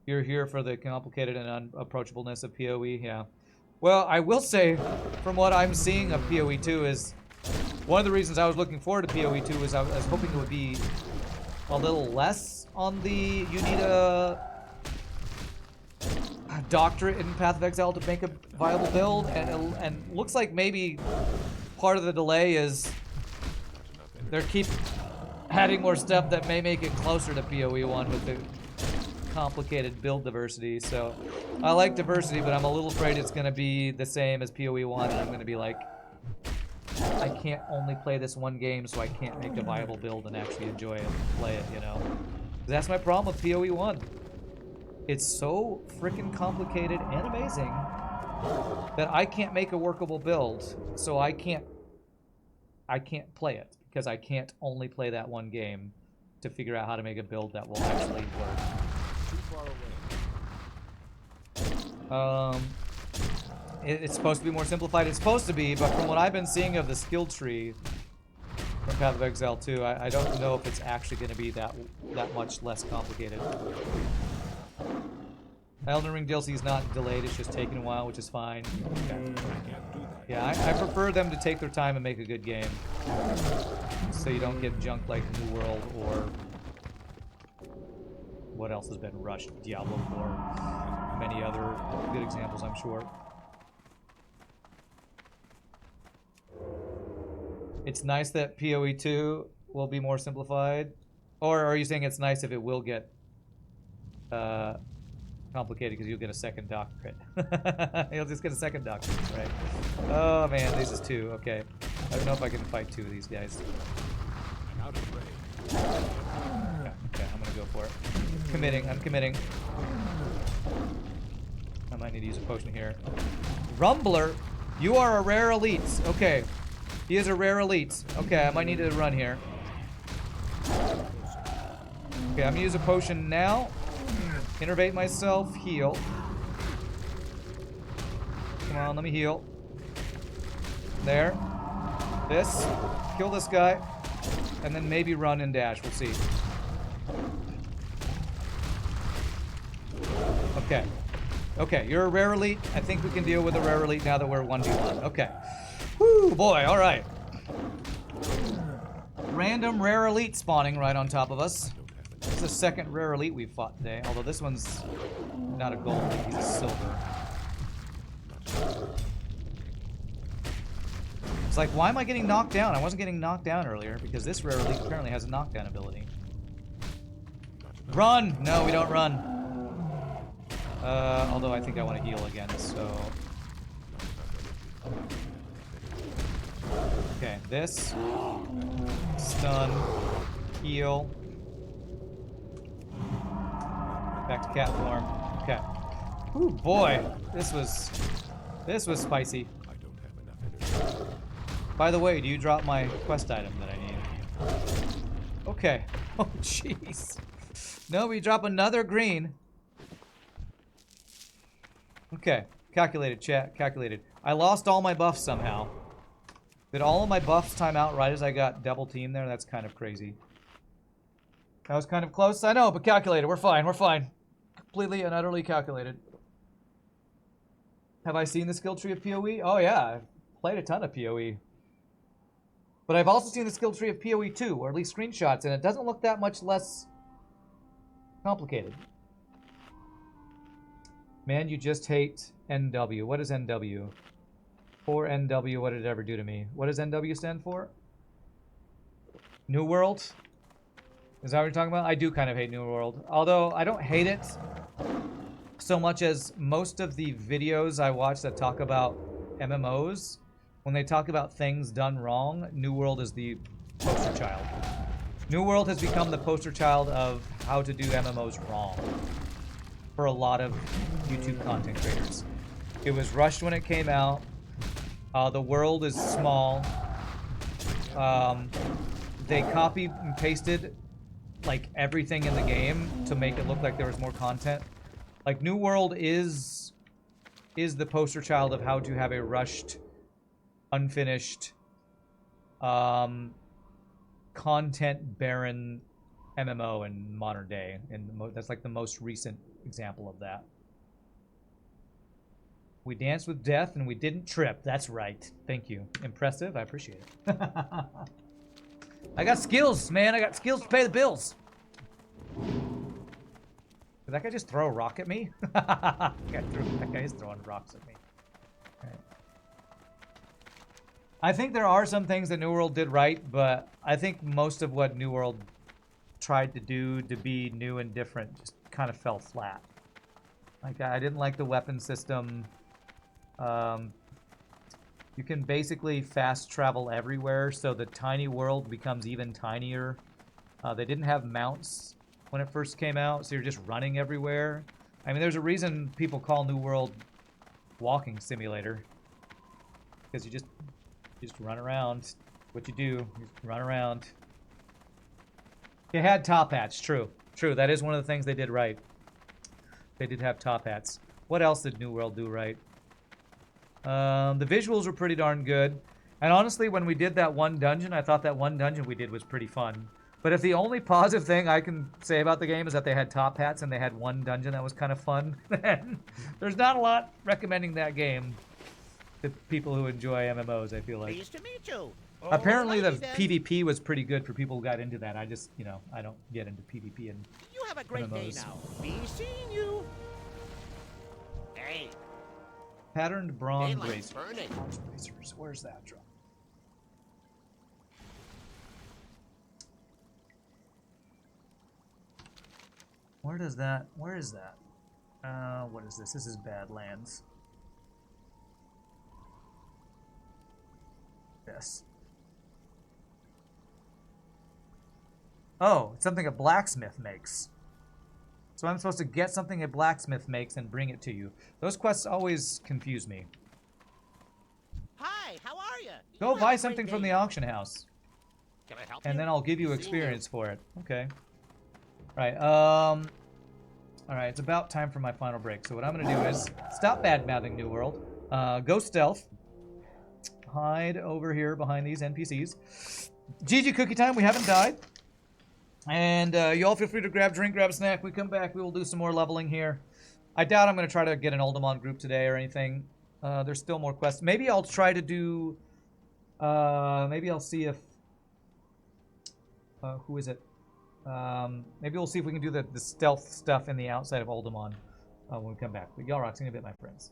You're here for the complicated and unapproachableness of PoE, yeah. Well, I will say, from what I'm seeing of PoE 2 is, one of the reasons I was looking forward to PoE 2 was I was hoping it would be a little less on the, you need a doctorate in Path of Exile to make a viable build, and looks like maybe part of the delay is they keep adding more stuff that may make it closer to PoE 1 with the complicated build diversity. So I like diversity, but I'm a little afraid it's going to be the same as PoE 1, and I'm going to be like, I can't only play this one game, so I can't make a viable build and actually enjoy it and play it, you know? That's my problem with PoE 1. It's so freaking complicated and amazing that I can't make a workable build, so I can't play it because I can't only play that one game to figure out how to make a build that will actually work.
Too far away.
It's supposed to be more simplified. It's supposed to be, but from what I've been seeing of the skill tree from Path of Exile 2, I don't know if it's actually going to be that much less complicated. Elden Ring DLC is not delayed, it's just taking a while, which is fine. Okay.
I can't do that.
Yeah, I prefer them to take their time and make a good game. So you don't get junk like New World or what else has been rushed, Diablo 4, many other good examples, I'm sure. It's nice that PoE 2 will be more simplified. Or are you saying it's nice if it will get complicated because you'll get a second doctorate? You'll just get a second doctorate, right? Oh man, this is 2. Okay. I don't know if I can fight 2 of these guys.
I'm out of range.
Okay, I'm gonna go for it. Committing, I'm committing. I might need to use a potion here. Rumbler, you are a rare elite. Okay. He is a rare elite. Okay, I might need to run here. Okay, I'm gonna use a potion now. Innervate myself, heal. Come on, let me heal. There. This. Kill this guy. And then maybe run and dash. We'll see. Okay. Okay, you're a rare elite. I think we can deal with a rare elite now that we're 1v1. Okay. Whoo, boy, alright. Random rare elite spawning right on top of us. This is the second rare elite we've fought today, although this one's not a gold, he's a silver. It's like, why am I getting knocked down? I wasn't getting knocked down earlier, because this rare elite apparently has a knockdown ability. Run! No, we don't run. Although I think I want to heal again, so... Okay, this. Stun. Heal. Back to cat form. Okay. Ooh, boy. This was spicy.
I don't have enough energy.
By the way, do you drop my quest item that I need? Okay. Oh, jeez. No, we drop another green. Okay. Calculated, chat. Calculated. I lost all my buffs somehow. Did all of my buffs time out right as I got double teamed there? That's kind of crazy. That was kind of close. I know, but calculated. We're fine. We're fine. Completely and utterly calculated. Have I seen the skill tree of PoE? Oh, yeah. I've played a ton of PoE. But I've also seen the skill tree of PoE 2, or at least screenshots, and it doesn't look that much less complicated. Man, you just hate NW. What is NW? Poor NW, what did it ever do to me? What does NW stand for? New World? Is that what you're talking about? I do kind of hate New World. Although, I don't hate it so much as most of the videos I watch that talk about MMOs, when they talk about things done wrong, New World is the poster child. New World has become the poster child of how to do MMOs wrong for a lot of YouTube content creators. It was rushed when it came out. The world is small. They copied and pasted like everything in the game to make it look like there was more content. Like New World is the poster child of how to have a rushed, unfinished, content barren MMO in modern day, and that's like the most recent example of that. We danced with death and we didn't trip. That's right. Thank you. Impressive. I appreciate it. I got skills, man. I got skills to pay the bills. Did that guy just throw a rock at me? That guy is throwing rocks at me. Right. I think there are some things that New World did right, but I think most of what New World tried to do to be new and different just kind of fell flat. Like, I didn't like the weapon system. You can basically fast travel everywhere, so the tiny world becomes even tinier. They didn't have mounts when it first came out, so you're just running everywhere. I mean, there's a reason people call New World walking simulator, because you just run around. What you do, you just run around. It had top hats, true. That is one of the things they did right. They did have top hats. What else did New World do right? The visuals were pretty darn good. And honestly, when we did that one dungeon, I thought that one dungeon we did was pretty fun. But if the only positive thing I can say about the game is that they had top hats and they had one dungeon that was kind of fun, then there's not a lot recommending that game to people who enjoy MMOs, I feel like.
Pleased to meet you.
Apparently the
Alrighty then.
PvP was pretty good for people who got into that. I just, I don't get into PvP and
You have a great day
MMOs.
now. Be seeing you. Hey,
patterned bronze
daylight's
bracers.
burning.
Bronze bracers. Where's that drop? Where is that? What is this? This is Badlands. Yes. Oh, it's something a blacksmith makes. So I'm supposed to get something a blacksmith makes and bring it to you. Those quests always confuse me.
Hi, how are you?
Go buy something from the auction house.
Can I help
And
you?
then I'll give you
Seeing
experience for it. Okay. Right. Alright, it's about time for my final break. So what I'm gonna do is stop bad-mouthing New World. Go stealth. Hide over here behind these NPCs. GG cookie time, we haven't died. And you all feel free to grab a drink, grab a snack. We come back, we will do some more leveling here. I doubt I'm going to try to get an Oldemont group today or anything. There's still more quests. Maybe I'll try to do... maybe I'll see if... who is it? Maybe we'll see if we can do the stealth stuff in the outside of Oldemont when we come back. But y'all rock, see you in a bit, my friends.